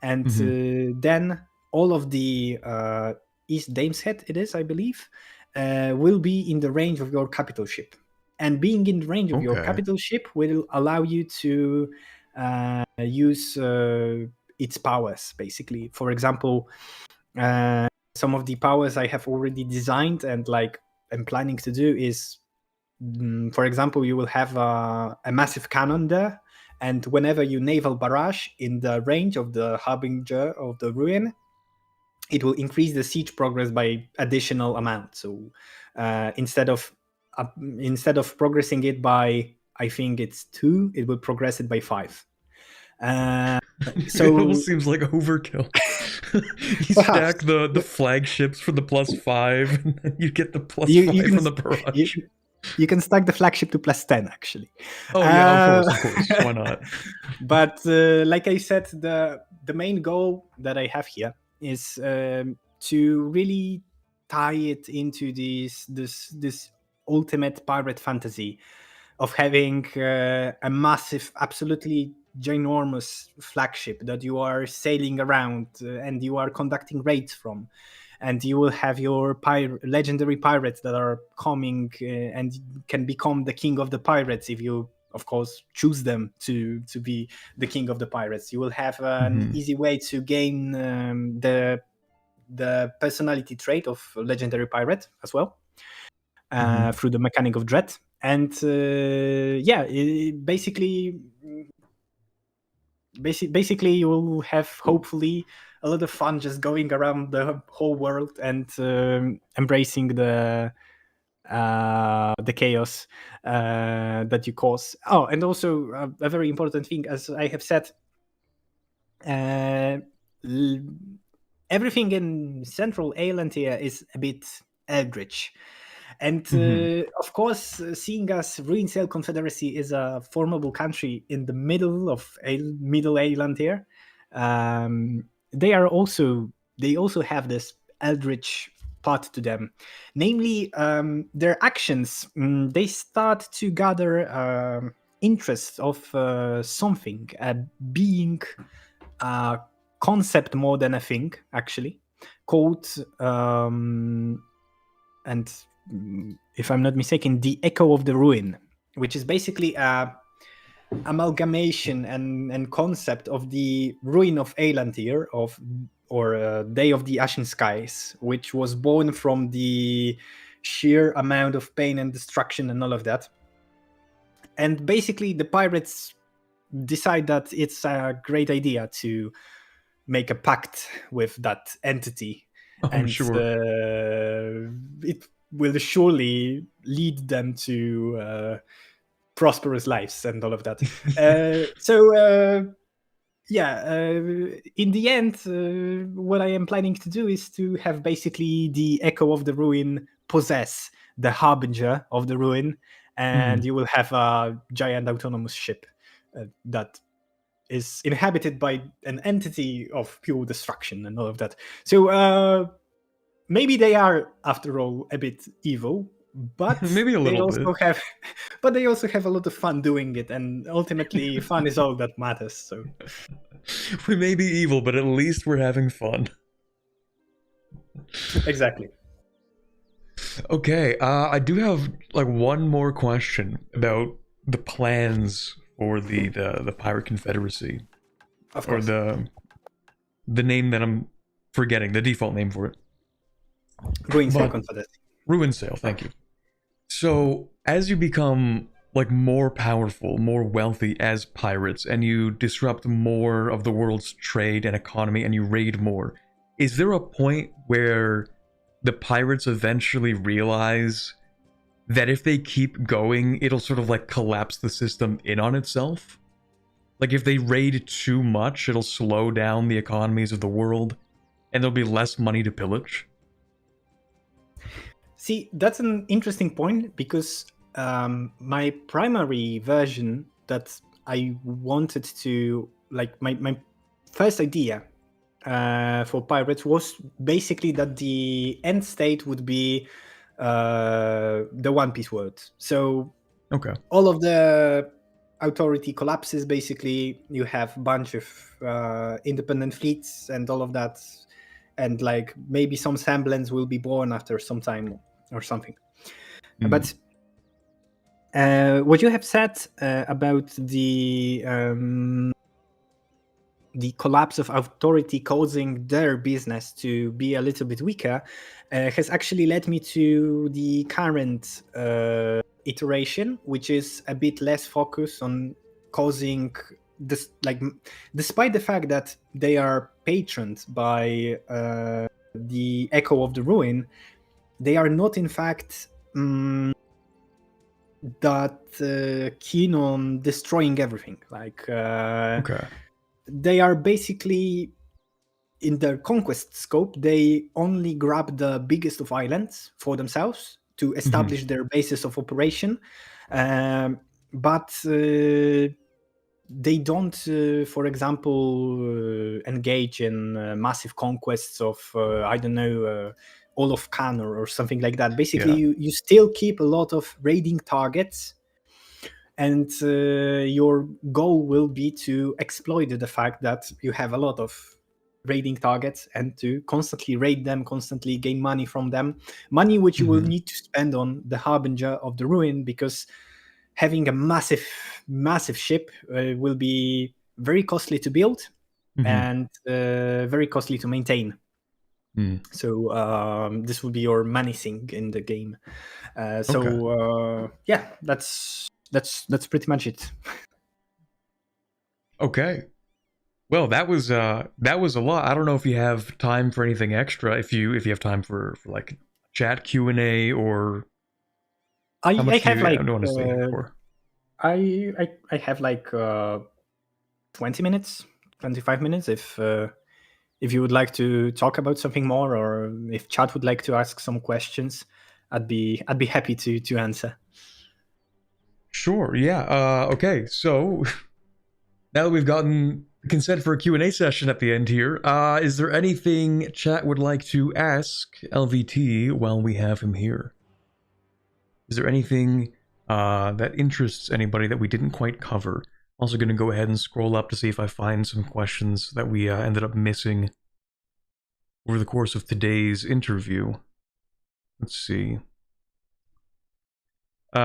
and Mhm. then all of the East Dame's Head, it is, I believe, will be in the range of your capital ship. And being in the range of your Okay. capital ship will allow you to use its powers, basically. For example, some of the powers I have already designed and I'm planning to do is For example, you will have a massive cannon there, and whenever you naval barrage in the range of the harbinger of the ruin, it will increase the siege progress by additional amount. So instead of progressing it by, I think it's 2, it will progress it by 5. It almost seems like overkill. You stack the flagships for the +5, and then you get the +5 from the barrage. You can stack the flagship to +10, actually. Oh yeah, of course. Why not? But like I said, the main goal that I have here is to really tie it into this ultimate pirate fantasy of having a massive, absolutely ginormous flagship that you are sailing around and you are conducting raids from, and you will have your legendary pirates that are coming and can become the king of the pirates if you, of course, choose them to be the king of the pirates. You will have an easy way to gain the personality trait of legendary pirate as well through the mechanic of dread. And basically you will have hopefully a lot of fun just going around the whole world and embracing the chaos that you cause. Oh, and also a very important thing, as I have said, everything in central Aelantir is a bit Eldritch. And of course, seeing as Ruinsail Confederacy is a formidable country in the middle of middle Aelantir, they also have this Eldritch part to them. Namely, their actions, they start to gather interest of something, being a concept more than a thing, actually, called, and if I'm not mistaken, the Echo of the Ruin, which is basically a amalgamation and concept of the Ruin of Aelantir, or Day of the Ashen Skies, which was born from the sheer amount of pain and destruction and all of that. And basically the pirates decide that it's a great idea to make a pact with that entity. And sure. It will surely lead them to prosperous lives and all of that. In the end, what I am planning to do is to have basically the Echo of the Ruin possess the Harbinger of the Ruin, and you will have a giant autonomous ship that is inhabited by an entity of pure destruction and all of that. So maybe they are, after all, a bit evil, but maybe a little bit. But they also have a lot of fun doing it, and ultimately, fun is all that matters. So we may be evil, but at least we're having fun. Exactly. Okay, I do have like one more question about the plans for the Pirate Confederacy. Of course. Or the name that I'm forgetting, the default name for it. Ruinsail Confederacy. Ruinsail, thank you. So, as you become like more powerful, more wealthy as pirates, and you disrupt more of the world's trade and economy, and you raid more, is there a point where the pirates eventually realize that if they keep going, it'll sort of like collapse the system in on itself? Like if they raid too much, it'll slow down the economies of the world, and there'll be less money to pillage? See, that's an interesting point, because my primary version that I wanted to, like, my first idea for pirates was basically that the end state would be the One Piece world. So okay, all of the authority collapses, basically. You have a bunch of independent fleets and all of that, and like maybe some semblance will be born after some time or something. But what you have said about the the collapse of authority causing their business to be a little bit weaker has actually led me to the current iteration, which is a bit less focused on causing this, like, despite the fact that they are patroned by the Echo of the Ruin, they are not in fact that keen on destroying everything. Like Okay. they are basically, in their conquest scope, they only grab the biggest of islands for themselves to establish their basis of operation, but they don't, for example, engage in massive conquests of I don't know, all of Khan or something like that. Basically, Yeah. you still keep a lot of raiding targets, and your goal will be to exploit the fact that you have a lot of raiding targets and to constantly raid them, constantly gain money from them, money which you will need to spend on the Harbinger of the Ruin, because having a massive ship will be very costly to build and very costly to maintain. So this will be your money sink in the game. Yeah, that's pretty much it. Okay. Well, that was a lot. I don't know if you have time for anything extra. If you have time for like chat Q&A, or how much do you want to stay here for? I have like 20 minutes, 25 minutes if you would like to talk about something more, or if chat would like to ask some questions, I'd be happy to answer. Sure. Yeah. Okay. So now that we've gotten consent for a Q&A session at the end here, is there anything chat would like to ask LVT while we have him here? Is there anything that interests anybody that we didn't quite cover? Also going to go ahead and scroll up to see if I find some questions that we ended up missing over the course of today's interview. Let's see. We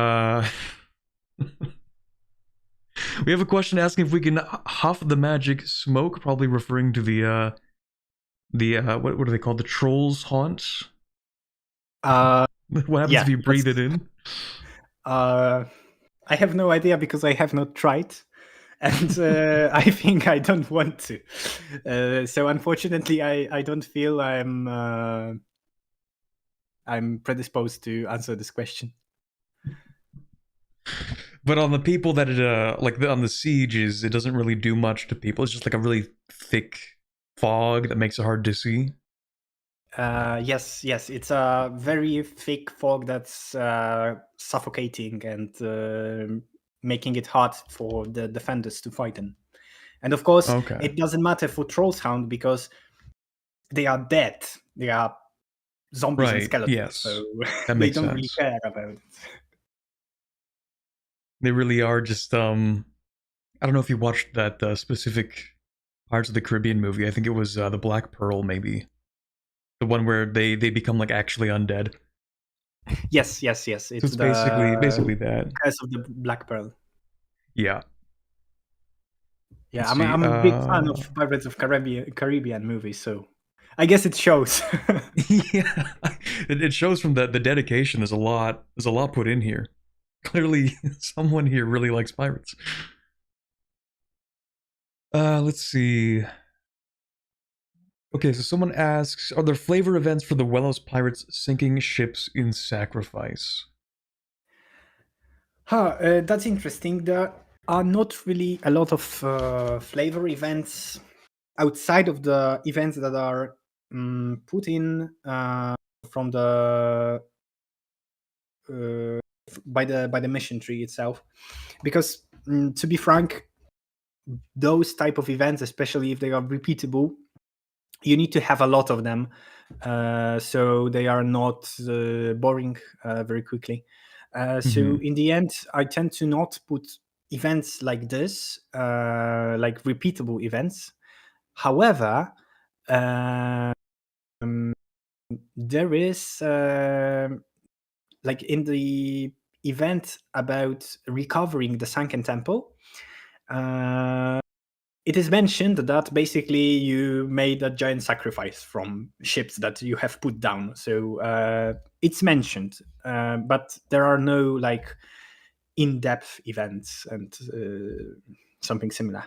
have a question asking if we can huff the magic smoke, probably referring to the what are they called? The Troll's Haunt? What happens if you breathe it in? I have no idea because I have not tried, and I think I don't want to. So unfortunately, I don't feel I'm predisposed to answer this question. But on the people that it like on the sieges, it doesn't really do much to people. It's just like a really thick fog that makes it hard to see. Yes, it's a very thick fog that's suffocating and making it hard for the defenders to fight in. And of course, It doesn't matter for Troll's Hound because they are dead. They are zombies and skeletons, yes. so that they don't really care about it. They really are just I don't know if you watched that specific Pirates of the Caribbean movie. I think it was the Black Pearl, maybe. The one where they become like actually undead. Yes. It's so basically that. Curse of the Black Pearl. Yeah. Yeah, I'm a big fan of Pirates of Caribbean movies, so I guess it shows. Yeah, it shows from the dedication. There's a lot put in here. Clearly, someone here really likes pirates. Let's see. Okay, so someone asks, are there flavor events for the Wellos pirates sinking ships in Sacrifice? That's interesting. There are not really a lot of flavor events outside of the events that are put in from the by the mission tree itself, because to be frank, those type of events, especially if they are repeatable, you need to have a lot of them, so they are not boring very quickly. So in the end, I tend to not put events like this, like repeatable events. However, there is like in the event about recovering the sunken temple, it is mentioned that basically you made a giant sacrifice from ships that you have put down. So it's mentioned, but there are no like in-depth events and something similar.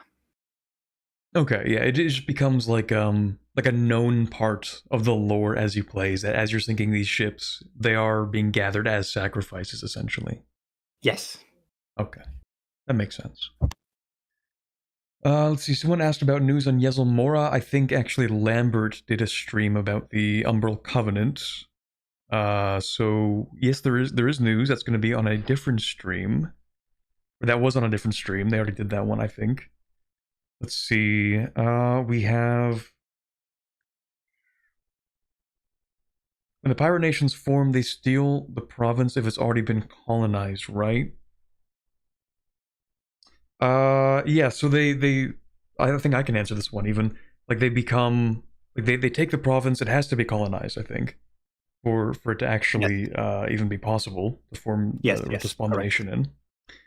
Okay, yeah, it just becomes like a known part of the lore as you play, is that as you're sinking these ships, they are being gathered as sacrifices, essentially. Yes. Okay, that makes sense. Let's see, someone asked about news on Yezel Mora. I think actually Lambert did a stream about the Umbral Covenant. So yes, there is news. That's going to be on a different stream. Or that was on a different stream. They already did that one, I think. Let's see. We have... When the pirate nations form, they steal the province if it's already been colonized, right? Yeah, so they I think I can answer this one even. Like they become like they take the province, it has to be colonized, I think, for it to actually even be possible to form to spawn the nation in.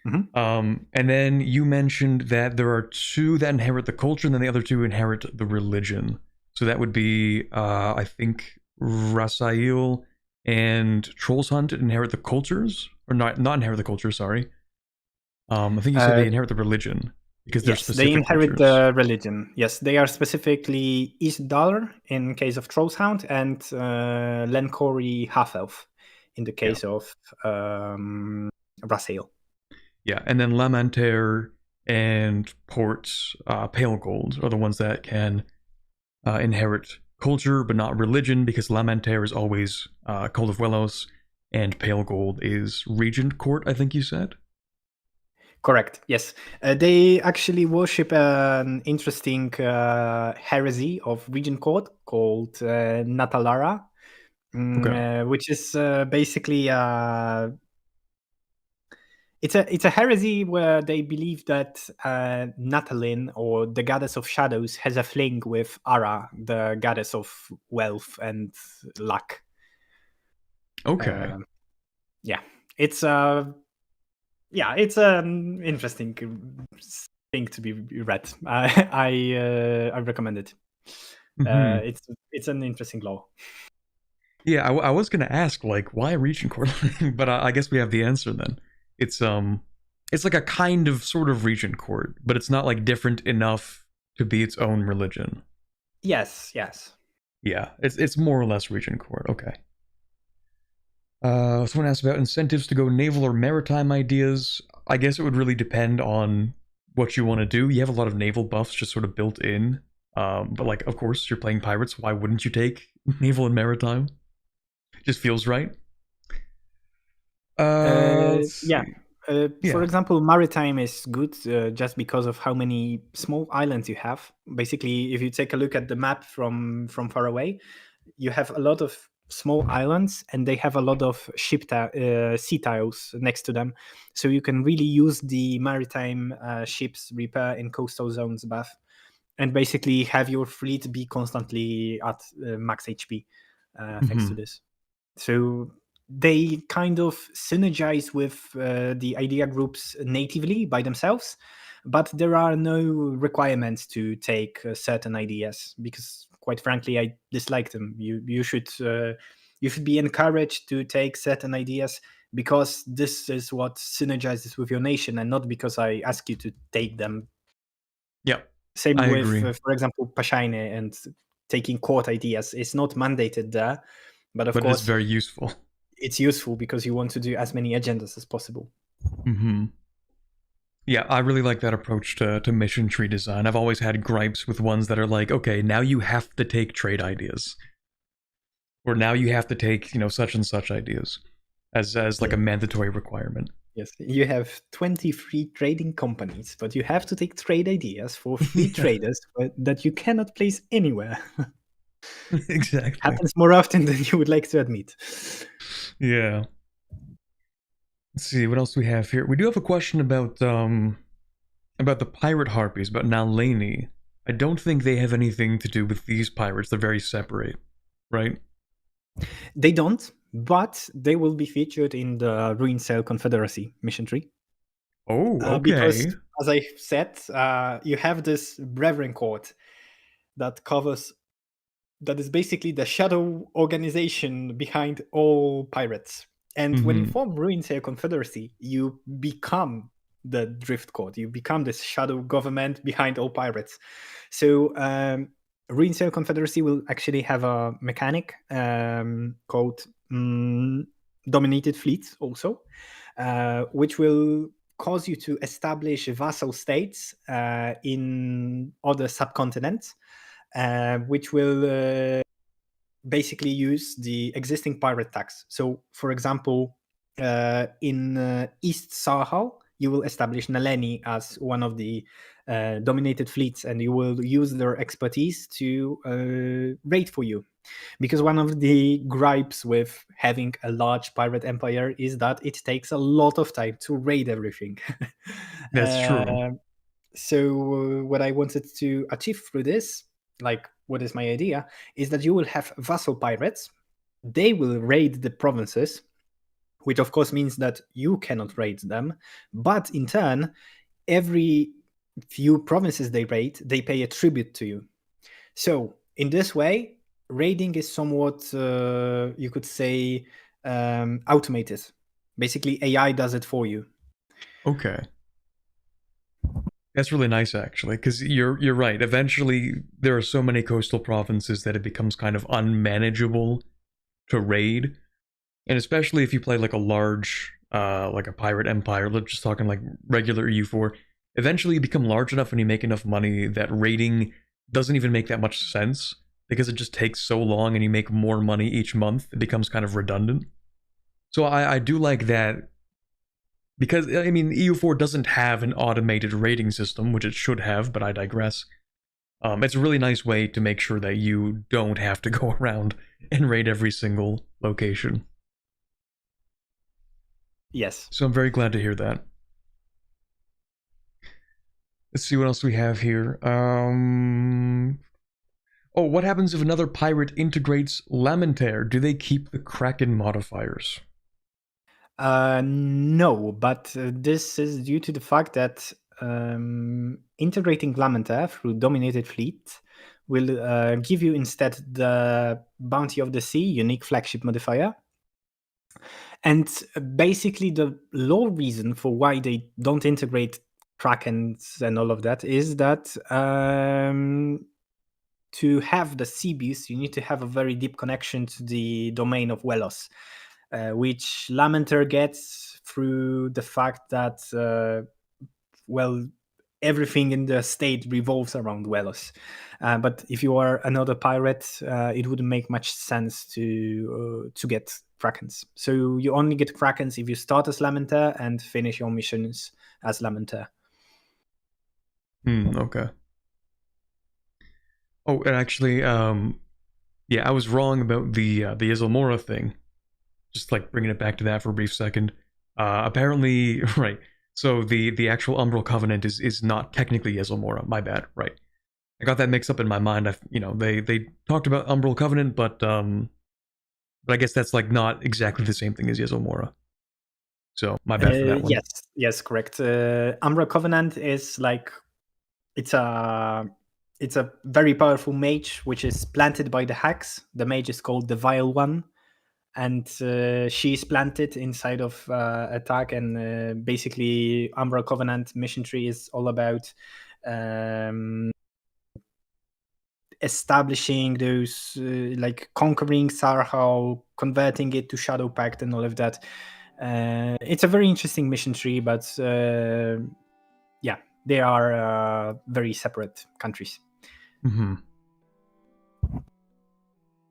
Mm-hmm. And then you mentioned that there are 2 that inherit the culture, and then the other 2 inherit the religion. So that would be I think Rasail and Trolls Hunt inherit the cultures, or not inherit the culture, sorry. I think you said they inherit the religion because they're specific. They inherit cultures. the religion. Yes, they are specifically East Dollar in case of Trolls Hound and Lencori Half Elf in the case of Rasail. Yeah, and then Lamentaire and Port's Pale Gold are the ones that can inherit culture but not religion, because Lamentaire is always Cult of Wellos and Pale Gold is Regent Court, I think you said. Correct, yes. They actually worship an interesting heresy of Regent Court called Natalara, which is basically it's a heresy where they believe that Natalin, or the goddess of shadows, has a fling with Ara, the goddess of wealth and luck. Okay. It's an interesting thing to be read. I recommend it. It's an interesting law. Yeah, I was gonna ask, like, why Regent Court, but I guess we have the answer then. It's like a kind of sort of Regent Court, but it's not like different enough to be its own religion. Yes. Yeah, it's more or less Regent Court. Okay. Someone asked about incentives to go naval or maritime ideas. I guess it would really depend on what you want to do. You have a lot of naval buffs just sort of built in. But like, of course, you're playing pirates. Why wouldn't you take naval and maritime? It just feels right. For example, maritime is good just because of how many small islands you have. Basically, if you take a look at the map from far away, you have a lot of small islands, and they have a lot of sea tiles next to them, so you can really use the maritime ships repair in coastal zones buff, and basically have your fleet be constantly at max HP thanks to this. So they kind of synergize with the idea groups natively by themselves, but there are no requirements to take certain ideas, because quite frankly I dislike them. You should be encouraged to take certain ideas because this is what synergizes with your nation, and not because I ask you to take them. Yeah, same I with agree. For example, Pashine and taking court ideas. It's not mandated there, but of course it's very useful. It's useful because you want to do as many agendas as possible. Yeah, I really like that approach to mission tree design. I've always had gripes with ones that are like, okay, now you have to take trade ideas, or now you have to take, such and such ideas as like a mandatory requirement. Yes, you have 23 trading companies, but you have to take trade ideas for 3 traders that you cannot place anywhere. Exactly. Happens more often than you would like to admit. Yeah. Let's see, what else do we have here? We do have a question about the pirate harpies, about Nalani. I don't think they have anything to do with these pirates. They're very separate, right? They don't, but they will be featured in the Ruin Sail Confederacy mission tree. Oh, okay. Because, as I said, you have this Brethren Court that is basically the shadow organization behind all pirates. And when you form Ruinsail Confederacy, you become the Drift Court. You become this shadow government behind all pirates. So Ruinsail Confederacy will actually have a mechanic called Dominated Fleets also, which will cause you to establish vassal states in other subcontinents, which will basically use the existing pirate tax. So, for example, in East Sahel, you will establish Naleni as one of the dominated fleets, and you will use their expertise to raid for you. Because one of the gripes with having a large pirate empire is that it takes a lot of time to raid everything. That's true. So what I wanted to achieve through this, like what is my idea, is that you will have vassal pirates. They will raid the provinces, which of course means that you cannot raid them. But in turn, every few provinces they raid, they pay a tribute to you. So in this way, raiding is somewhat, you could say, automated. Basically, AI does it for you. Okay. That's really nice, actually, because you're right. Eventually, there are so many coastal provinces that it becomes kind of unmanageable to raid, and especially if you play like a large, like a pirate empire. Let's just talking like regular EU4. Eventually, you become large enough and you make enough money that raiding doesn't even make that much sense because it just takes so long, and you make more money each month. It becomes kind of redundant. So I do like that. Because, I mean, EU4 doesn't have an automated rating system, which it should have, but I digress. It's a really nice way to make sure that you don't have to go around and raid every single location. Yes. So I'm very glad to hear that. Let's see what else we have here. Oh, what happens if another pirate integrates Lamentaire? Do they keep the Kraken modifiers? No, but this is due to the fact that integrating Lamentaire through Dominated Fleet will give you instead the Bounty of the Sea unique flagship modifier. And basically, the low reason for why they don't integrate Krakens and all of that is that to have the sea beast, you need to have a very deep connection to the domain of Wellos. Which Lamentaire gets through the fact that, everything in the state revolves around Wellos. But if you are another pirate, it wouldn't make much sense to get Krakens. So you only get Krakens if you start as Lamentaire and finish your missions as Lamentaire. Okay. Oh, and actually, yeah, I was wrong about the Islamora thing. Just like bringing it back to that for a brief second. Apparently, right. So the actual Umbral Covenant is not technically Islamora. My bad. Right. I got that mixed up in my mind. They talked about Umbral Covenant, but I guess that's like not exactly the same thing as Islamora. So my bad for that one. Yes, correct. Umbral Covenant is like it's a very powerful mage which is planted by the hacks. The mage is called the Vile One. And she's planted inside of attack, and basically Umbral Covenant mission tree is all about establishing those, like conquering Sarhal, converting it to Shadow Pact and all of that. It's a very interesting mission tree, but yeah, they are very separate countries.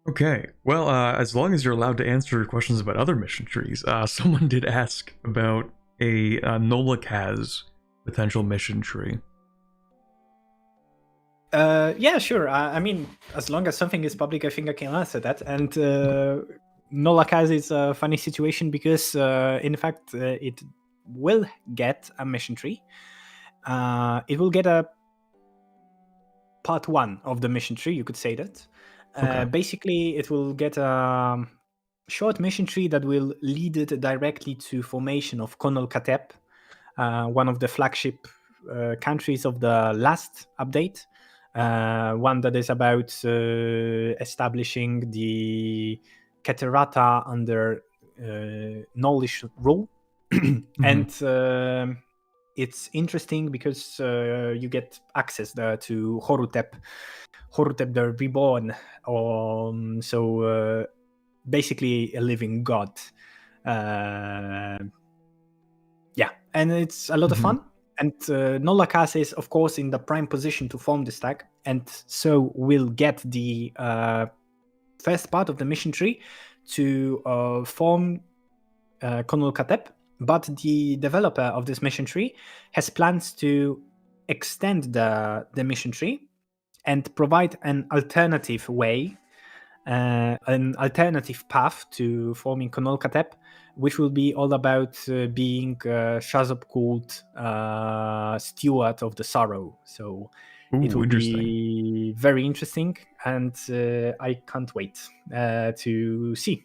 Okay, well, as long as you're allowed to answer questions about other mission trees, someone did ask about a Nolakas potential mission tree. Yeah, sure. I mean, as long as something is public, I think I can answer that. And Nolakas is a funny situation because, in fact, it will get a mission tree. It will get a part 1 of the mission tree, you could say that. Okay. Basically, it will get a short mission tree that will lead it directly to formation of Konol Katep, one of the flagship countries of the last update, one that is about establishing the Caterata under Nolish rule. And it's interesting because you get access there to Horutep the Reborn, so basically a living god. Yeah, and it's a lot of fun. And Nolakas is, of course, in the prime position to form the stack, and so we'll get the first part of the mission tree to form Konulkatep. But the developer of this mission tree has plans to extend the mission tree and provide an alternative way, an alternative path to forming Konulkatep, which will be all about being Shazop called Steward of the Sorrow. So it will be very interesting, and I can't wait to see.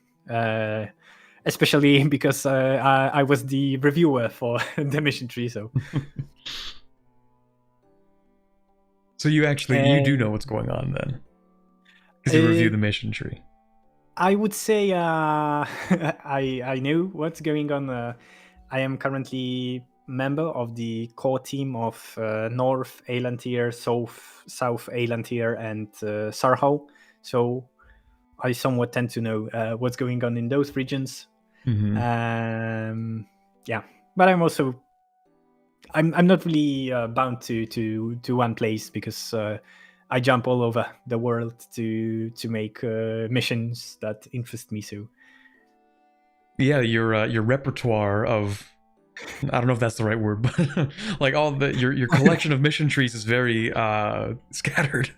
Especially because I was the reviewer for the mission tree, so. So you you do know what's going on then, because you review the mission tree. I would say I know what's going on. I am currently member of the core team of North Aelantir, South Aelantir, and Sarhau. So I somewhat tend to know what's going on in those regions. Yeah, but I'm also I'm not really bound to one place, because I jump all over the world to make missions that interest me. So yeah, your repertoire of, I don't know if that's the right word, but like all your collection of mission trees is very scattered.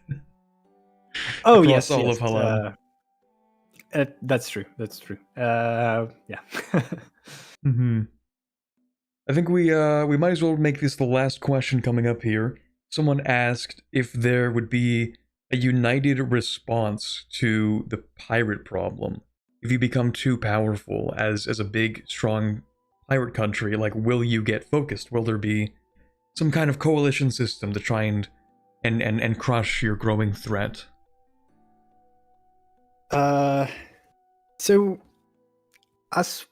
Oh yes, all of Hello. That's true. Yeah. I think we might as well make this the last question coming up here. Someone asked if there would be a united response to the pirate problem. If you become too powerful as a big, strong pirate country, like, will you get focused? Will there be some kind of coalition system to try and crush your growing threat? So as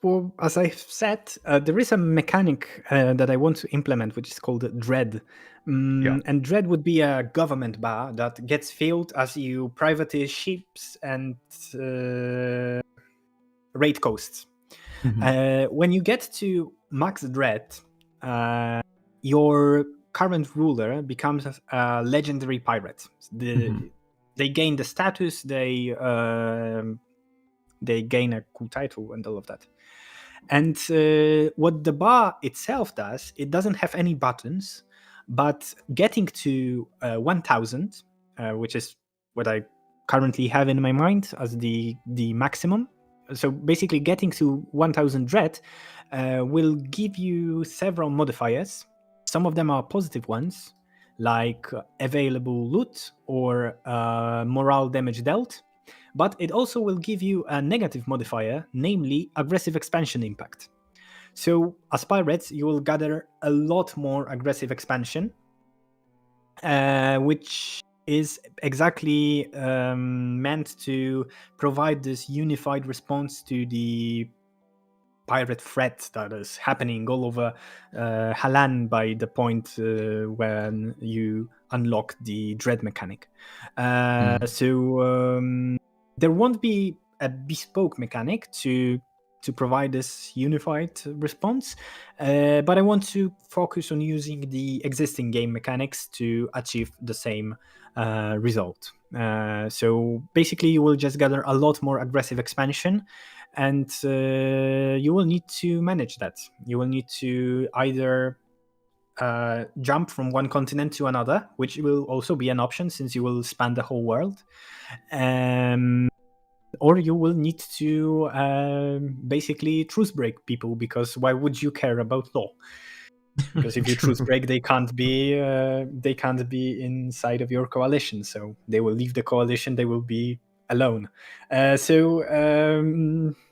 I've said, there is a mechanic that I want to implement, which is called Dread. And Dread would be a government bar that gets filled as you privateer ships and raid coasts. When you get to max Dread, your current ruler becomes a legendary pirate. They gain the status, they gain a cool title and all of that. And what the bar itself does, it doesn't have any buttons, but getting to 1000, which is what I currently have in my mind as the maximum. So basically getting to 1000 Dread will give you several modifiers. Some of them are positive ones, like available loot or morale damage dealt. But it also will give you a negative modifier, namely aggressive expansion impact. So as pirates, you will gather a lot more aggressive expansion, which is exactly meant to provide this unified response to the pirate threat that is happening all over Halan by the point when you unlock the Dread mechanic. So there won't be a bespoke mechanic to provide this unified response, but I want to focus on using the existing game mechanics to achieve the same result. So basically you will just gather a lot more aggressive expansion, and you will need to manage that. You will need to either jump from one continent to another, which will also be an option since you will span the whole world, or you will need to basically truce break people, because why would you care about law? Because if you truce break, they can't be inside of your coalition, so they will leave the coalition. They will be alone. So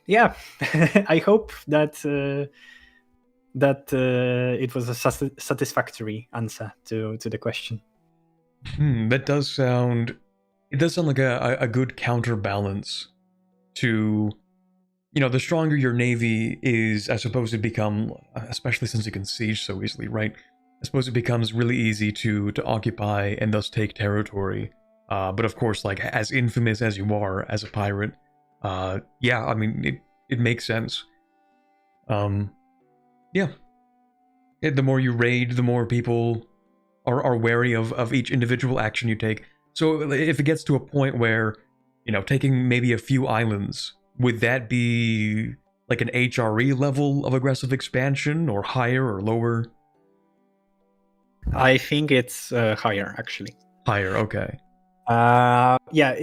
yeah, I hope that that it was a satisfactory answer to the question. That does sound. It does sound like a good counterbalance to, the stronger your navy is, I suppose it become, especially since you can siege so easily, right? I suppose it becomes really easy to occupy and thus take territory. But of course, like, as infamous as you are as a pirate, yeah, I mean, it makes sense. Yeah. The more you raid, the more people are wary of each individual action you take. So if it gets to a point where, taking maybe a few islands, would that be like an HRE level of aggressive expansion, or higher or lower? I think it's higher, actually. Higher, okay. Yeah,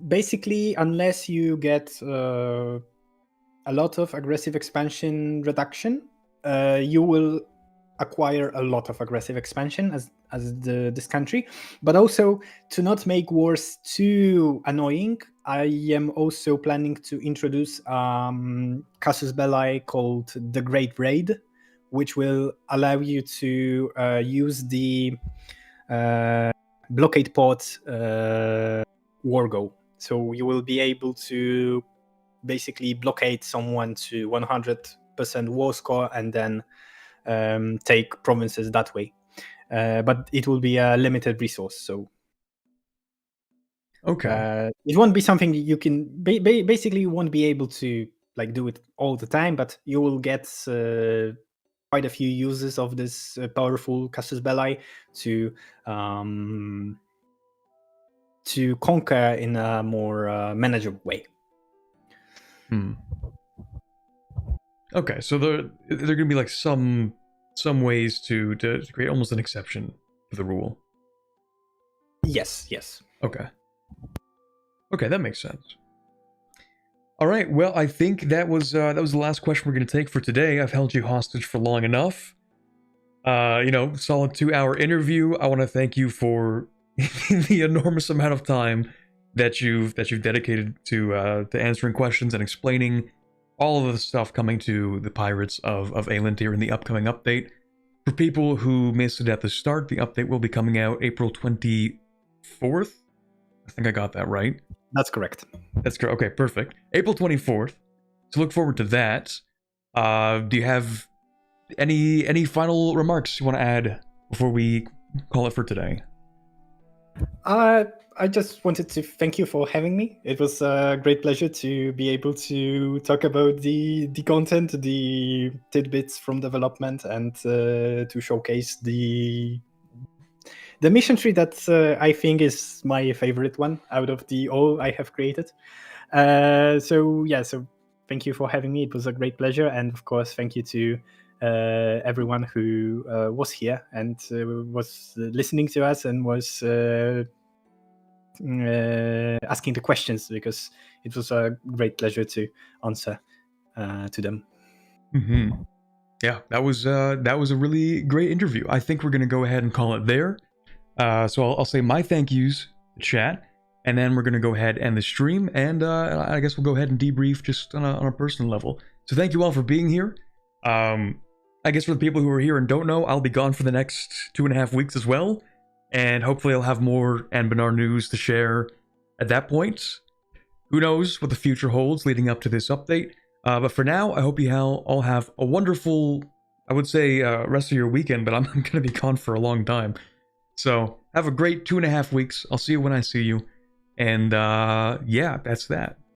basically, unless you get a lot of aggressive expansion reduction, you will acquire a lot of aggressive expansion as this country. But also, to not make wars too annoying, I am also planning to introduce casus belli called the Great Raid, which will allow you to use the blockade port war goal. So you will be able to basically blockade someone to 100% war score and then take provinces that way. But it will be a limited resource, so okay. It won't be something you can basically you won't be able to like do it all the time, but you will get quite a few uses of this powerful casus belli to conquer in a more manageable way. Okay, so there are going to be like some ways to create almost an exception to the rule. Yes. Okay, that makes sense. All right, well, I think that was the last question we're going to take for today. I've held you hostage for long enough. Solid 2-hour interview. I want to thank you for the enormous amount of time that you've dedicated to answering questions and explaining all of the stuff coming to the Pirates of Aelantir in the upcoming update. For people who missed it at the start, the update will be coming out April 24th. I think I got that right. That's correct. That's correct. Okay, perfect. April 24th. So look forward to that. Do you have any final remarks you want to add before we call it for today? I just wanted to thank you for having me. It was a great pleasure to be able to talk about the content, the tidbits from development, and to showcase the mission tree that I think is my favorite one out of the all I have created. So thank you for having me. It was a great pleasure, and of course, thank you to everyone who was here and was listening to us and was asking the questions, because it was a great pleasure to answer to them. Mm-hmm. Yeah, that was a really great interview. I think we're gonna go ahead and call it there. So I'll say my thank yous to chat, and then we're gonna go ahead and end the stream, and I guess we'll go ahead and debrief just on a personal level. So thank you all for being here. I guess for the people who are here and don't know, I'll be gone for the next 2.5 weeks as well, and hopefully I'll have more Anbennar news to share at that point. Who knows what the future holds leading up to this update. But for now, I hope you all have a wonderful, I would say, rest of your weekend, but I'm going to be gone for a long time. So have a great 2.5 weeks. I'll see you when I see you. And yeah, that's that.